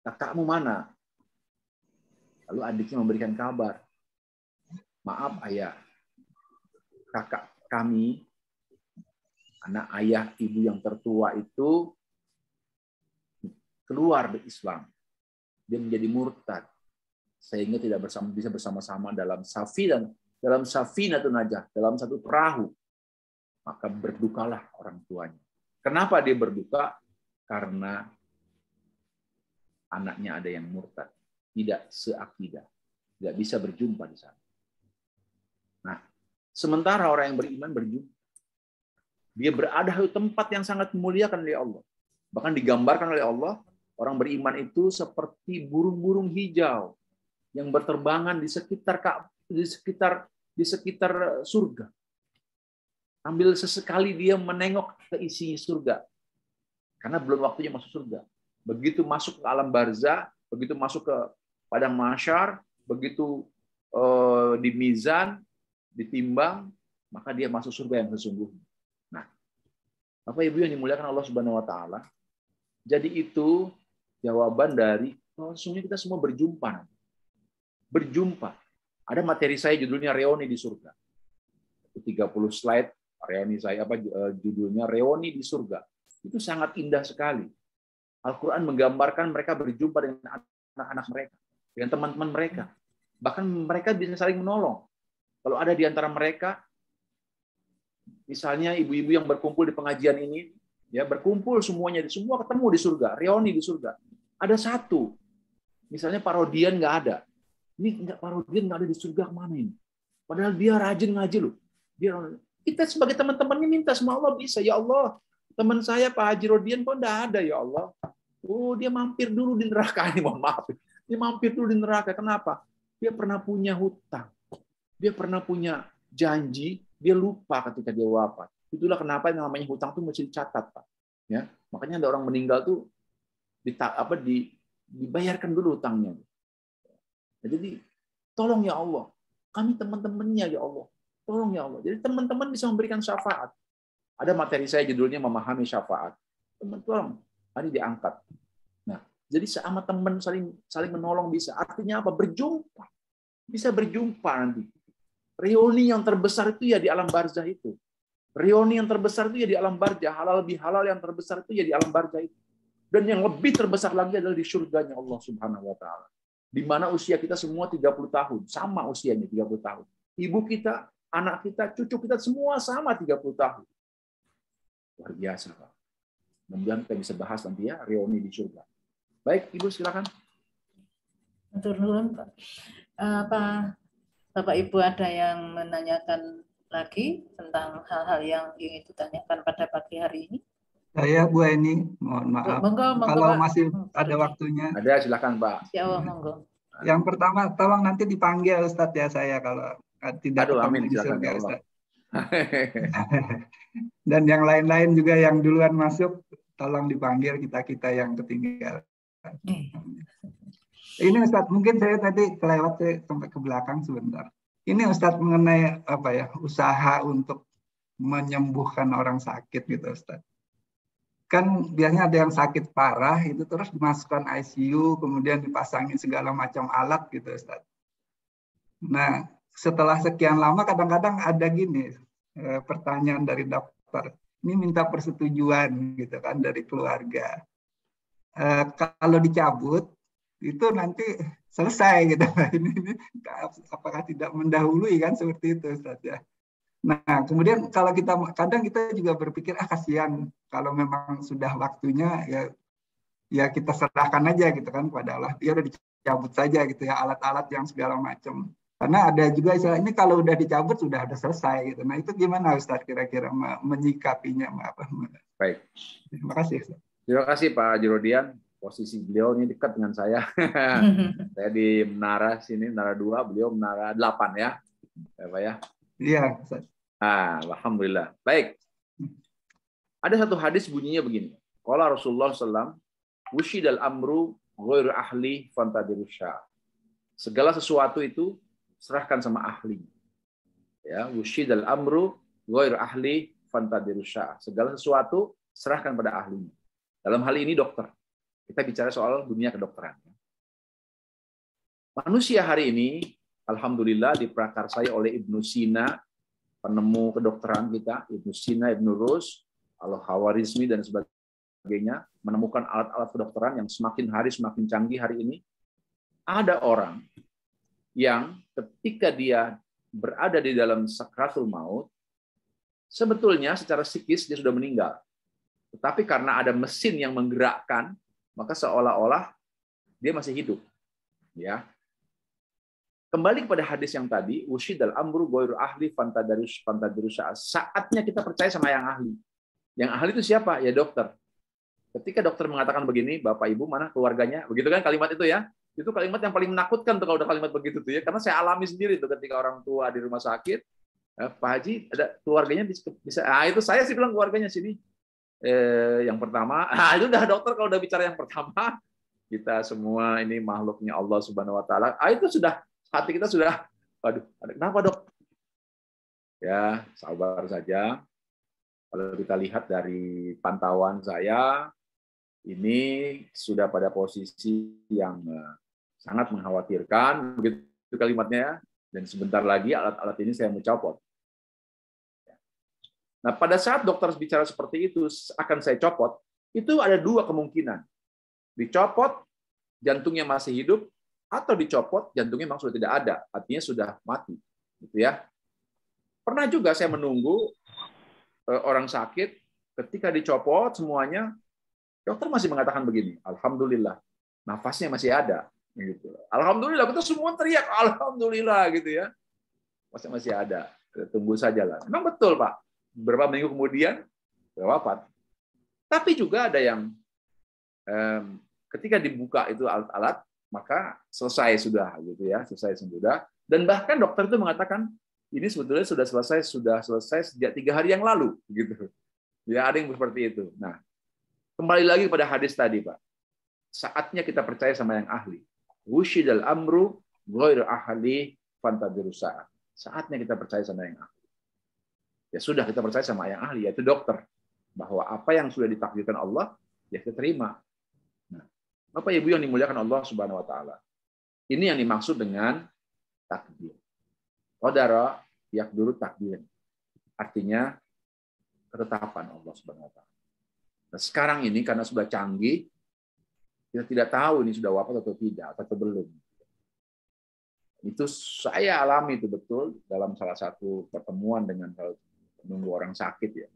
[SPEAKER 4] kakakmu mana? Lalu adiknya memberikan kabar. Maaf ayah, kakak kami, anak ayah ibu yang tertua itu keluar dari Islam. Dia menjadi murtad. Sehingga tidak bisa bersama-sama dalam safinatun najah, dalam satu perahu. Maka berdukalah orang tuanya. Kenapa dia berduka? Karena anaknya ada yang murtad, tidak seakidah, tidak bisa berjumpa di sana. Nah, sementara orang yang beriman berjumpa, dia berada di tempat yang sangat dimuliakan oleh Allah. Bahkan digambarkan oleh Allah, orang beriman itu seperti burung-burung hijau yang berterbangan di sekitar surga. Sambil sesekali dia menengok ke isi surga. Karena belum waktunya masuk surga. Begitu masuk ke alam barzah, begitu masuk ke padang mahsyar, begitu di mizan, ditimbang, maka dia masuk surga yang sesungguhnya. Nah, Bapak Ibu yang dimuliakan Allah Subhanahu wa taala, jadi itu jawaban dari sesungguhnya kita semua berjumpa. Berjumpa. Ada materi saya judulnya Reuni di surga. 30 slide reuni saya judulnya Reuni di surga. Itu sangat indah sekali. Al-Qur'an menggambarkan mereka berjumpa dengan anak-anak mereka, dengan teman-teman mereka. Bahkan mereka bisa saling menolong. Kalau ada di antara mereka misalnya ibu-ibu yang berkumpul di pengajian ini, ya berkumpul semuanya, semua ketemu di surga, reuni di surga. Ada satu, misalnya Pak Rodian nggak ada. Ini Pak Rodian nggak ada di surga, kemana ini? Padahal dia rajin ngaji loh. Kita sebagai teman-temannya minta sama Allah bisa, ya Allah, teman saya Pak Haji Rodian kok nggak ada ya Allah. Oh, dia mampir dulu di neraka ini, mohon maaf. Dia mampir dulu di neraka. Kenapa? Dia pernah punya hutang. Dia pernah punya janji, dia lupa ketika dia wafat. Itulah kenapa yang namanya hutang itu mesti dicatat, Pak. Ya, makanya ada orang meninggal tuh dibayarkan dulu hutangnya. Nah, jadi tolong ya Allah, kami teman-temannya ya Allah. Tolong ya Allah. Jadi teman-teman bisa memberikan syafaat. Ada materi saya judulnya memahami syafaat. Teman-teman, hari diangkat. Nah, jadi sama teman saling menolong bisa. Artinya apa? Berjumpa. Bisa berjumpa nanti. Reuni yang terbesar itu ya di alam barzah itu. Reuni yang terbesar itu ya di alam barzah, halal bihalal yang terbesar itu ya di alam barzah itu. Dan yang lebih terbesar lagi adalah di surganya Allah Subhanahu wa taala. Di mana usia kita semua 30 tahun, sama usianya 30 tahun. Ibu kita, anak kita, cucu kita semua sama 30 tahun. Luar biasa, Pak. Kemudian kita bisa bahas nanti ya reuni di surga. Baik, Ibu silakan.
[SPEAKER 2] Matur nuwun, Pak. Bapak Ibu ada yang menanyakan lagi tentang hal-hal yang ingin ditanyakan pada pagi hari ini?
[SPEAKER 6] Saya Bu Eni, mohon maaf.
[SPEAKER 2] Monggo,
[SPEAKER 6] Kalau
[SPEAKER 2] Pak.
[SPEAKER 6] masih ada waktunya.
[SPEAKER 4] Ada, silakan Pak.
[SPEAKER 2] Ya Allah, monggo.
[SPEAKER 6] Yang pertama, tolong nanti dipanggil Ustadz ya saya kalau tidak
[SPEAKER 4] Aduh,
[SPEAKER 6] ketemu
[SPEAKER 4] amin,
[SPEAKER 6] di
[SPEAKER 4] silakan
[SPEAKER 6] surga
[SPEAKER 4] ya Allah.
[SPEAKER 6] Ustadz. Dan yang lain-lain juga yang duluan masuk, tolong dipanggil kita-kita yang ketinggalan. Ini Ustadz, mungkin saya tadi kelewat sampai ke belakang sebentar. Ini Ustadz mengenai apa ya, usaha untuk menyembuhkan orang sakit gitu Ustadz. Kan biasanya ada yang sakit parah itu terus dimasukkan ICU, kemudian dipasangin segala macam alat gitu Ustadz. Nah, setelah sekian lama kadang-kadang ada gini pertanyaan dari dokter. Ini minta persetujuan gitu kan dari keluarga. Kalau dicabut itu nanti selesai gitu. Ini apakah tidak mendahului kan seperti itu Ustaz ya. Nah, kemudian kalau kita kadang kita juga berpikir kasihan kalau memang sudah waktunya ya kita serahkan aja gitu kan kepada Allah. Ya udah dicabut saja gitu ya alat-alat yang segala macam. Karena ada juga istilah ini kalau udah dicabut sudah ada selesai gitu. Nah, itu gimana Ustaz kira-kira menyikapinya apa?
[SPEAKER 4] Baik.
[SPEAKER 6] Terima kasih Ustaz.
[SPEAKER 4] Terima kasih Pak Jirodian. Posisi beliau ini dekat dengan saya. Saya di menara sini, menara 2, beliau menara 8 ya. Ya Pak ya.
[SPEAKER 6] Iya, Ustaz.
[SPEAKER 4] Alhamdulillah. Baik. Ada satu hadis bunyinya begini. Qala Rasulullah SAW, wushidal amru ghairu ahli fantadirusya. Segala sesuatu itu serahkan sama ahli. Ya, wushidal amru ghairu ahli fantadirusya. Segala sesuatu serahkan pada ahlinya. Dalam hal ini dokter. Kita bicara soal dunia kedokteran. Manusia hari ini, alhamdulillah diprakarsai oleh Ibnu Sina, penemu kedokteran kita, Ibnu Sina, Ibnu Rus, Al-Khawarizmi dan sebagainya, menemukan alat-alat kedokteran yang semakin hari semakin canggih hari ini. Ada orang yang ketika dia berada di dalam sakratul maut, sebetulnya secara psikis dia sudah meninggal. Tetapi karena ada mesin yang menggerakkan, maka seolah-olah dia masih hidup. Ya. Kembali kepada hadis yang tadi, wushidal amru ghairu ahli fantadirusya. Saatnya kita percaya sama yang ahli. Yang ahli itu siapa? Ya dokter. Ketika dokter mengatakan begini, Bapak Ibu mana keluarganya? Begitu kan kalimat itu ya. Itu kalimat yang paling menakutkan tuh kalau udah kalimat begitu tuh ya. Karena saya alami sendiri tuh ketika orang tua di rumah sakit, Pak Haji ada keluarganya bisa itu saya sih bilang keluarganya sini. Yang pertama, itu udah dokter kalau udah bicara yang pertama, kita semua ini makhluknya Allah Subhanahu wa taala. Itu sudah hati kita sudah, aduh, kenapa dok? Ya, sabar saja. Kalau kita lihat dari pantauan saya, ini sudah pada posisi yang sangat mengkhawatirkan, begitu kalimatnya, dan sebentar lagi alat-alat ini saya mau copot. Nah, pada saat dokter bicara seperti itu, akan saya copot, itu ada dua kemungkinan. Dicopot, jantungnya masih hidup, atau dicopot, jantungnya memang sudah tidak ada, artinya sudah mati. Gitu ya. Pernah juga saya menunggu orang sakit, ketika dicopot semuanya, dokter masih mengatakan begini, alhamdulillah, nafasnya masih ada. Gitu. Alhamdulillah, kita semua teriak, alhamdulillah, gitu ya. Masih ada, tunggu saja lah. Memang betul, Pak. Beberapa minggu kemudian wafat. Tapi juga ada yang ketika dibuka itu alat-alat, maka selesai sudah gitu ya, selesai sudah. Dan bahkan dokter itu mengatakan ini sebetulnya sudah selesai sejak 3 hari yang lalu gitu. Ya, ada yang seperti itu. Nah, kembali lagi pada hadis tadi, Pak. Saatnya kita percaya sama yang ahli. Wushidal amru ghairu ahli fantadirusya. Saatnya kita percaya sama yang ahli. Ya sudah, kita percaya sama yang ahli, yaitu dokter. Bahwa apa yang sudah ditakdirkan Allah, ya kita terima. Nah, Bapak Ibu yang dimuliakan Allah Subhanahu wa taala. Ini yang dimaksud dengan takdir. Qadara yaqdiru takdir. Artinya ketetapan Allah Subhanahu wa taala. Nah, sekarang ini karena sudah canggih, kita tidak tahu ini sudah wafat atau tidak atau belum. Itu saya alami itu betul dalam salah satu pertemuan dengan menunggu orang sakit ya.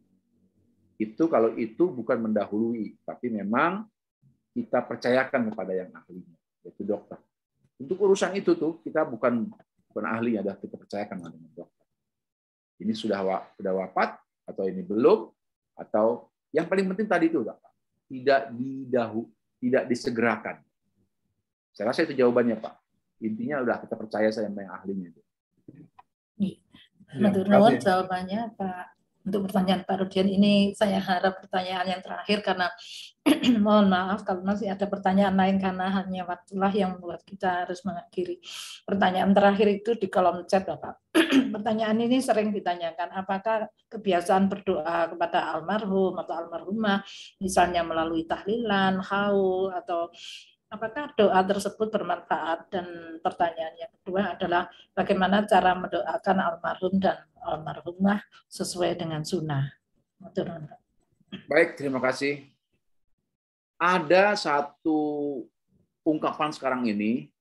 [SPEAKER 4] Itu kalau itu bukan mendahului, tapi memang kita percayakan kepada yang ahlinya, yaitu dokter. Untuk urusan itu tuh kita bukan ahlinya, dah kita percayakan dengan dokter. Ini sudah wafat atau ini belum, atau yang paling penting tadi itu Pak, tidak disegerakan. Saya rasa itu jawabannya Pak. Intinya udah kita percaya sama yang ahlinya itu.
[SPEAKER 2] Matur nuwun jawabannya Pak. Untuk pertanyaan Pak Rudian ini saya harap pertanyaan yang terakhir karena mohon maaf kalau masih ada pertanyaan lain karena hanya waktulah yang membuat kita harus mengakhiri. Pertanyaan terakhir itu di kolom chat Bapak. Pertanyaan ini sering ditanyakan, apakah kebiasaan berdoa kepada almarhum atau almarhumah misalnya melalui tahlilan, haul atau apakah doa tersebut bermanfaat? Dan pertanyaan yang kedua adalah bagaimana cara mendoakan almarhum dan almarhumah sesuai dengan sunnah.
[SPEAKER 4] Baik, terima kasih. Ada satu ungkapan sekarang ini,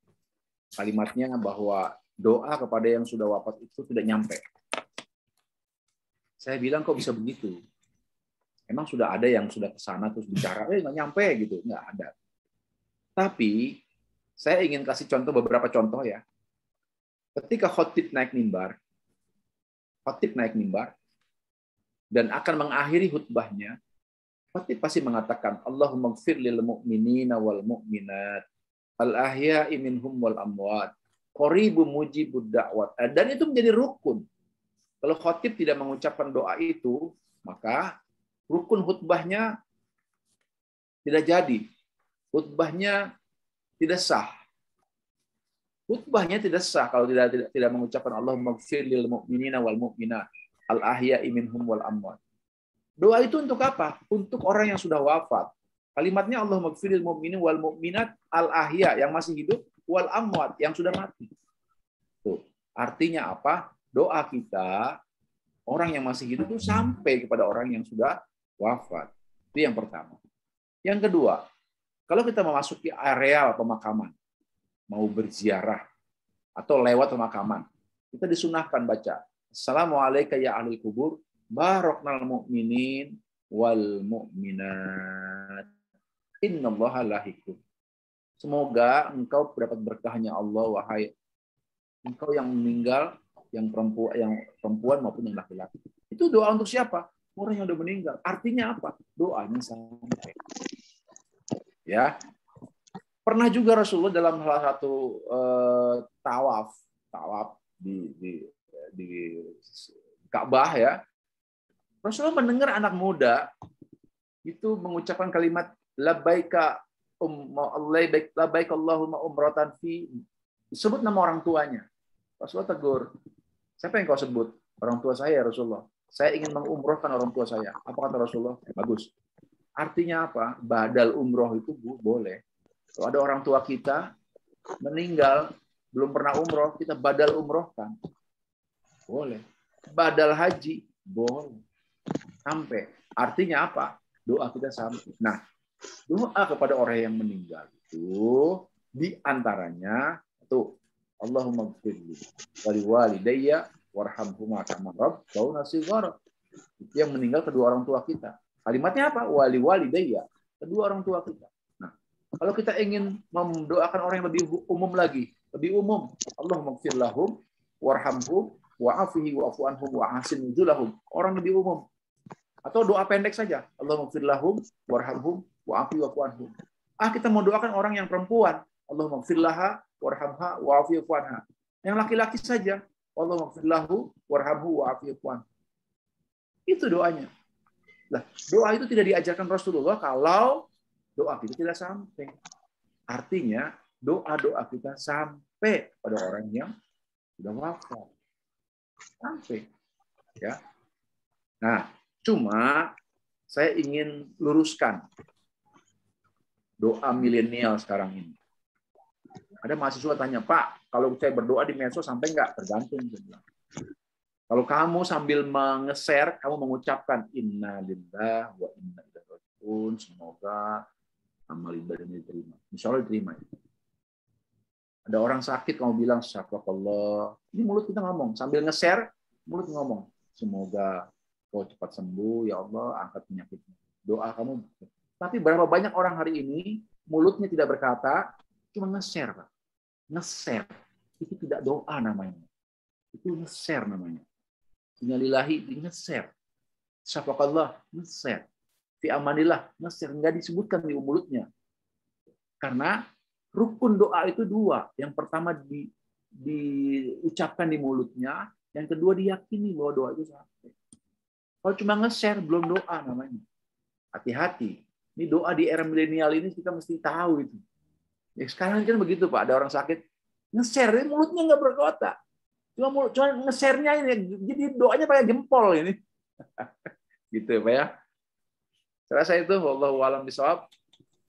[SPEAKER 4] kalimatnya bahwa doa kepada yang sudah wafat itu tidak nyampe. Saya bilang kok bisa begitu? Emang sudah ada yang sudah ke sana terus bicara, nggak nyampe gitu? Nggak ada. Tapi saya ingin kasih beberapa contoh ya. Ketika khotib naik mimbar dan akan mengakhiri khutbahnya, khotib pasti mengatakan Allahumma ighfir lil mu'minina wal mu'minat al ahya'i minhum wal amwat qaribu mujibud da'wat. Dan itu menjadi rukun. Kalau khotib tidak mengucapkan doa itu, maka rukun khutbahnya tidak jadi. Khutbahnya tidak sah. Khutbahnya tidak sah kalau tidak mengucapkan Allahumma ighfir lil mu'minina wal mu'minat al ahya'i minhum wal amwat. Doa itu untuk apa? Untuk orang yang sudah wafat. Kalimatnya Allahumma ighfir lil mu'minina wal mu'minat al ahya yang masih hidup wal amwat yang sudah mati. Tuh, artinya apa? Doa kita orang yang masih hidup itu sampai kepada orang yang sudah wafat. Itu yang pertama. Yang kedua, kalau kita memasuki areal pemakaman, mau berziarah atau lewat pemakaman, kita disunahkan baca Assalamualaikum ya ahli kubur, baroknal mu'minin wal mu'minat, innallaha lahikum. Semoga engkau dapat berkahnya Allah, wahai engkau yang meninggal, yang perempuan maupun yang laki-laki. Itu doa untuk siapa? Orang yang sudah meninggal. Artinya apa? Doanya sampai. Ya, pernah juga Rasulullah dalam salah satu tawaf di Ka'bah ya, Rasulullah mendengar anak muda itu mengucapkan kalimat labbaika labbaik Allahumma umratan fi, disebut nama orang tuanya. Rasulullah tegur, siapa yang kau sebut? Orang tua saya ya Rasulullah. Saya ingin mengumrohkan orang tua saya. Apa kata Rasulullah? Bagus. Artinya apa? Badal umroh itu boleh. Kalau ada orang tua kita meninggal, belum pernah umroh, kita badal umrohkan. Boleh. Badal haji, boleh. Sampai. Artinya apa? Doa kita sampai. Nah, doa kepada orang yang meninggal itu diantaranya tuh Allahumma ighfirli wali walidayya warhamhuma kama rabbauna shighara. Itu yang meninggal kedua orang tua kita. Kalimatnya apa? Wali walidayya, kedua orang tua kita. Nah, kalau kita ingin mendoakan orang yang lebih umum lagi, lebih umum, Allahumma ighfir lahum warhamhum wa'afihi wa'fu anhum wa ahsin nuzulahum. Orang lebih umum. Atau doa pendek saja. Allahumma ighfir lahum warhamhum wa'afihi wa'fu anhum. Kita mau doakan orang yang perempuan. Allahumma ighfir laha warhamha wa'afihi wa'fu anha. Yang laki-laki saja. Allahumma ighfir lahu warhamhu wa'afihi wa'fu anhu. Itu doanya. Nah, doa itu tidak diajarkan Rasulullah kalau doa kita tidak sampai. Artinya doa-doa kita sampai pada orang yang sudah wafat. Sampai. Ya. Nah, cuma saya ingin luruskan doa milenial sekarang ini. Ada mahasiswa tanya, Pak, kalau saya berdoa di medsos sampai nggak? Tergantung. Kalau kamu sambil nge-share, kamu mengucapkan inna lillahi wa inna ilaihi raji'un, semoga amal ibadah ini diterima. Insya Allah diterima. Ada orang sakit, kamu bilang syafaqallah. Ini mulut kita ngomong, sambil nge-share, mulut ngomong. Semoga kau cepat sembuh, ya Allah, angkat penyakitmu. Doa kamu. Tapi berapa banyak orang hari ini, mulutnya tidak berkata, cuma nge-share, Pak. Nge-share. Itu tidak doa namanya. Itu nge-share namanya. Innalillahi, nge-share. Syafaqallah, nge-share. Fi amanillah, nge-share. Nggak disebutkan di mulutnya. Karena rukun doa itu dua. Yang pertama diucapkan di mulutnya, yang kedua diyakini bahwa doa itu sampai. Kalau cuma nge-share, belum doa namanya. Hati-hati. Ini doa di era milenial ini kita mesti tahu itu. Ya, sekarang kan begitu, Pak. Ada orang sakit, nge-share, mulutnya nggak berkata. Cuma nge-share-nya ini, jadi doanya pakai jempol ini. Gitu ya, Pak ya. Saya rasa itu, wallahu a'lam bishawab.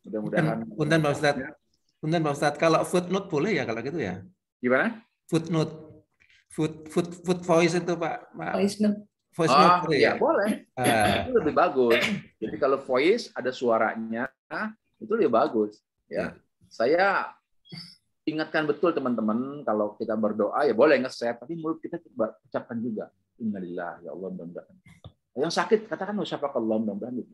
[SPEAKER 4] Mudah-mudahan.
[SPEAKER 7] Punten Pak Ustadz. Punten Pak Ustadz, kalau footnote boleh ya kalau gitu ya?
[SPEAKER 4] Gimana?
[SPEAKER 7] Footnote. Foot voice itu Pak.
[SPEAKER 2] Voice note.
[SPEAKER 7] Voice note
[SPEAKER 4] ya,
[SPEAKER 7] ya?
[SPEAKER 4] boleh. Itu lebih bagus. Jadi kalau voice ada suaranya, itu lebih bagus. Ya. Saya ingatkan betul teman-teman, kalau kita berdoa ya boleh nge-share, tapi mulut kita ucapkan juga innalillahi, ya Allah, mudah-mudahan. Yang sakit katakan syafaqallah, mudah-mudahan.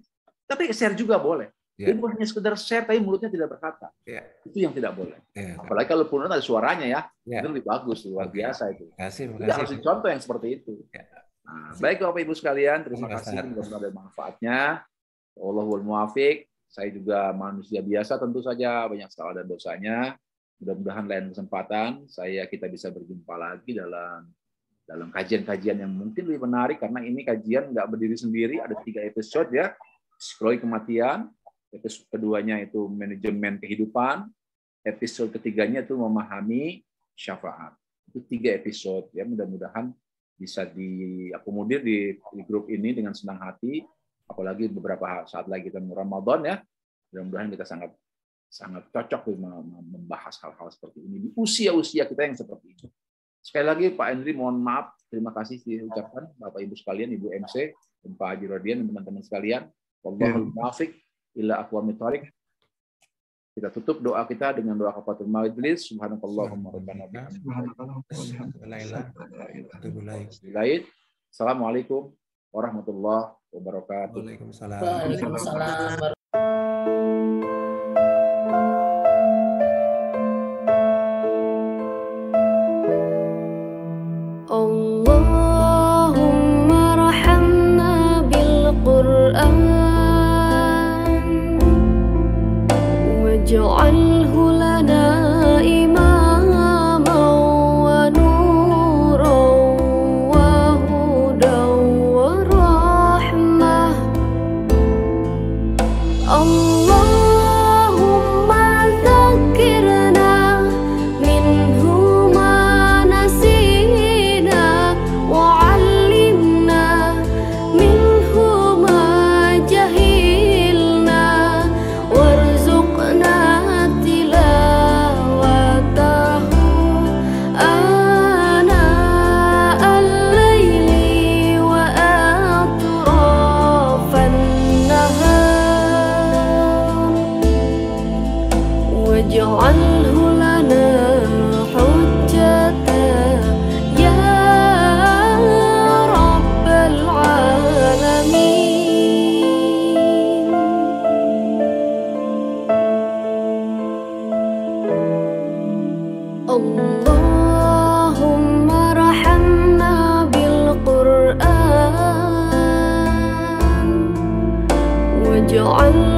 [SPEAKER 4] Tapi share juga boleh.
[SPEAKER 7] Ya.
[SPEAKER 4] Jadi bukan hanya sekedar share tapi mulutnya tidak berkata.
[SPEAKER 7] Ya.
[SPEAKER 4] Itu yang tidak boleh.
[SPEAKER 7] Ya.
[SPEAKER 4] Apalagi kalau pun ada suaranya ya.
[SPEAKER 7] Ya.
[SPEAKER 4] Itu lebih bagus, luar biasa itu.
[SPEAKER 7] Terima
[SPEAKER 4] Tidak
[SPEAKER 7] kasih.
[SPEAKER 4] harus dicontoh yang seperti itu.
[SPEAKER 7] Ya.
[SPEAKER 4] Nah, baik Bapak Ibu sekalian, terima kasih, mudah-mudahan ada manfaatnya. Wallahul muwaffiq. Saya juga manusia biasa tentu saja, banyak salah dan dosanya. Mudah-mudahan lain kesempatan kita bisa berjumpa lagi dalam kajian-kajian yang mungkin lebih menarik, karena ini kajian nggak berdiri sendiri, ada 3 episode ya. Psikologi kematian, episode keduanya itu manajemen kehidupan, episode ketiganya itu memahami syafaat. Itu 3 episode ya, mudah-mudahan bisa diakomodir di grup ini dengan senang hati, apalagi beberapa saat lagi kita Ramadan ya. Mudah-mudahan kita sangat cocok membahas hal-hal seperti ini di usia-usia kita yang seperti ini. Sekali lagi Pak Henry, mohon maaf, terima kasih diucapkan Bapak Ibu sekalian, Ibu MC, dan Pak Haji Rodian dan teman-teman sekalian. Wallahul muwaffiq ila aqwamit thoriq. Kita tutup doa kita dengan doa kafaratul majlis. Subhanakallahumma rabbana bihamdika. Assalamualaikum warahmatullahi wabarakatuh.
[SPEAKER 7] Waalaikumsalam.
[SPEAKER 2] Waalaikumsalam.
[SPEAKER 8] واجعله لنا إماما ونورا وهدى ورحمة. اللهم ذكرنا منه ما نسينا وعلمنا منه ما جهلنا وارزقنا تلاوته آناء الليل وأطراف النهار واجعله لنا حجة يا رب العالمين. اللهم ارحمنا بالقرآن واجعل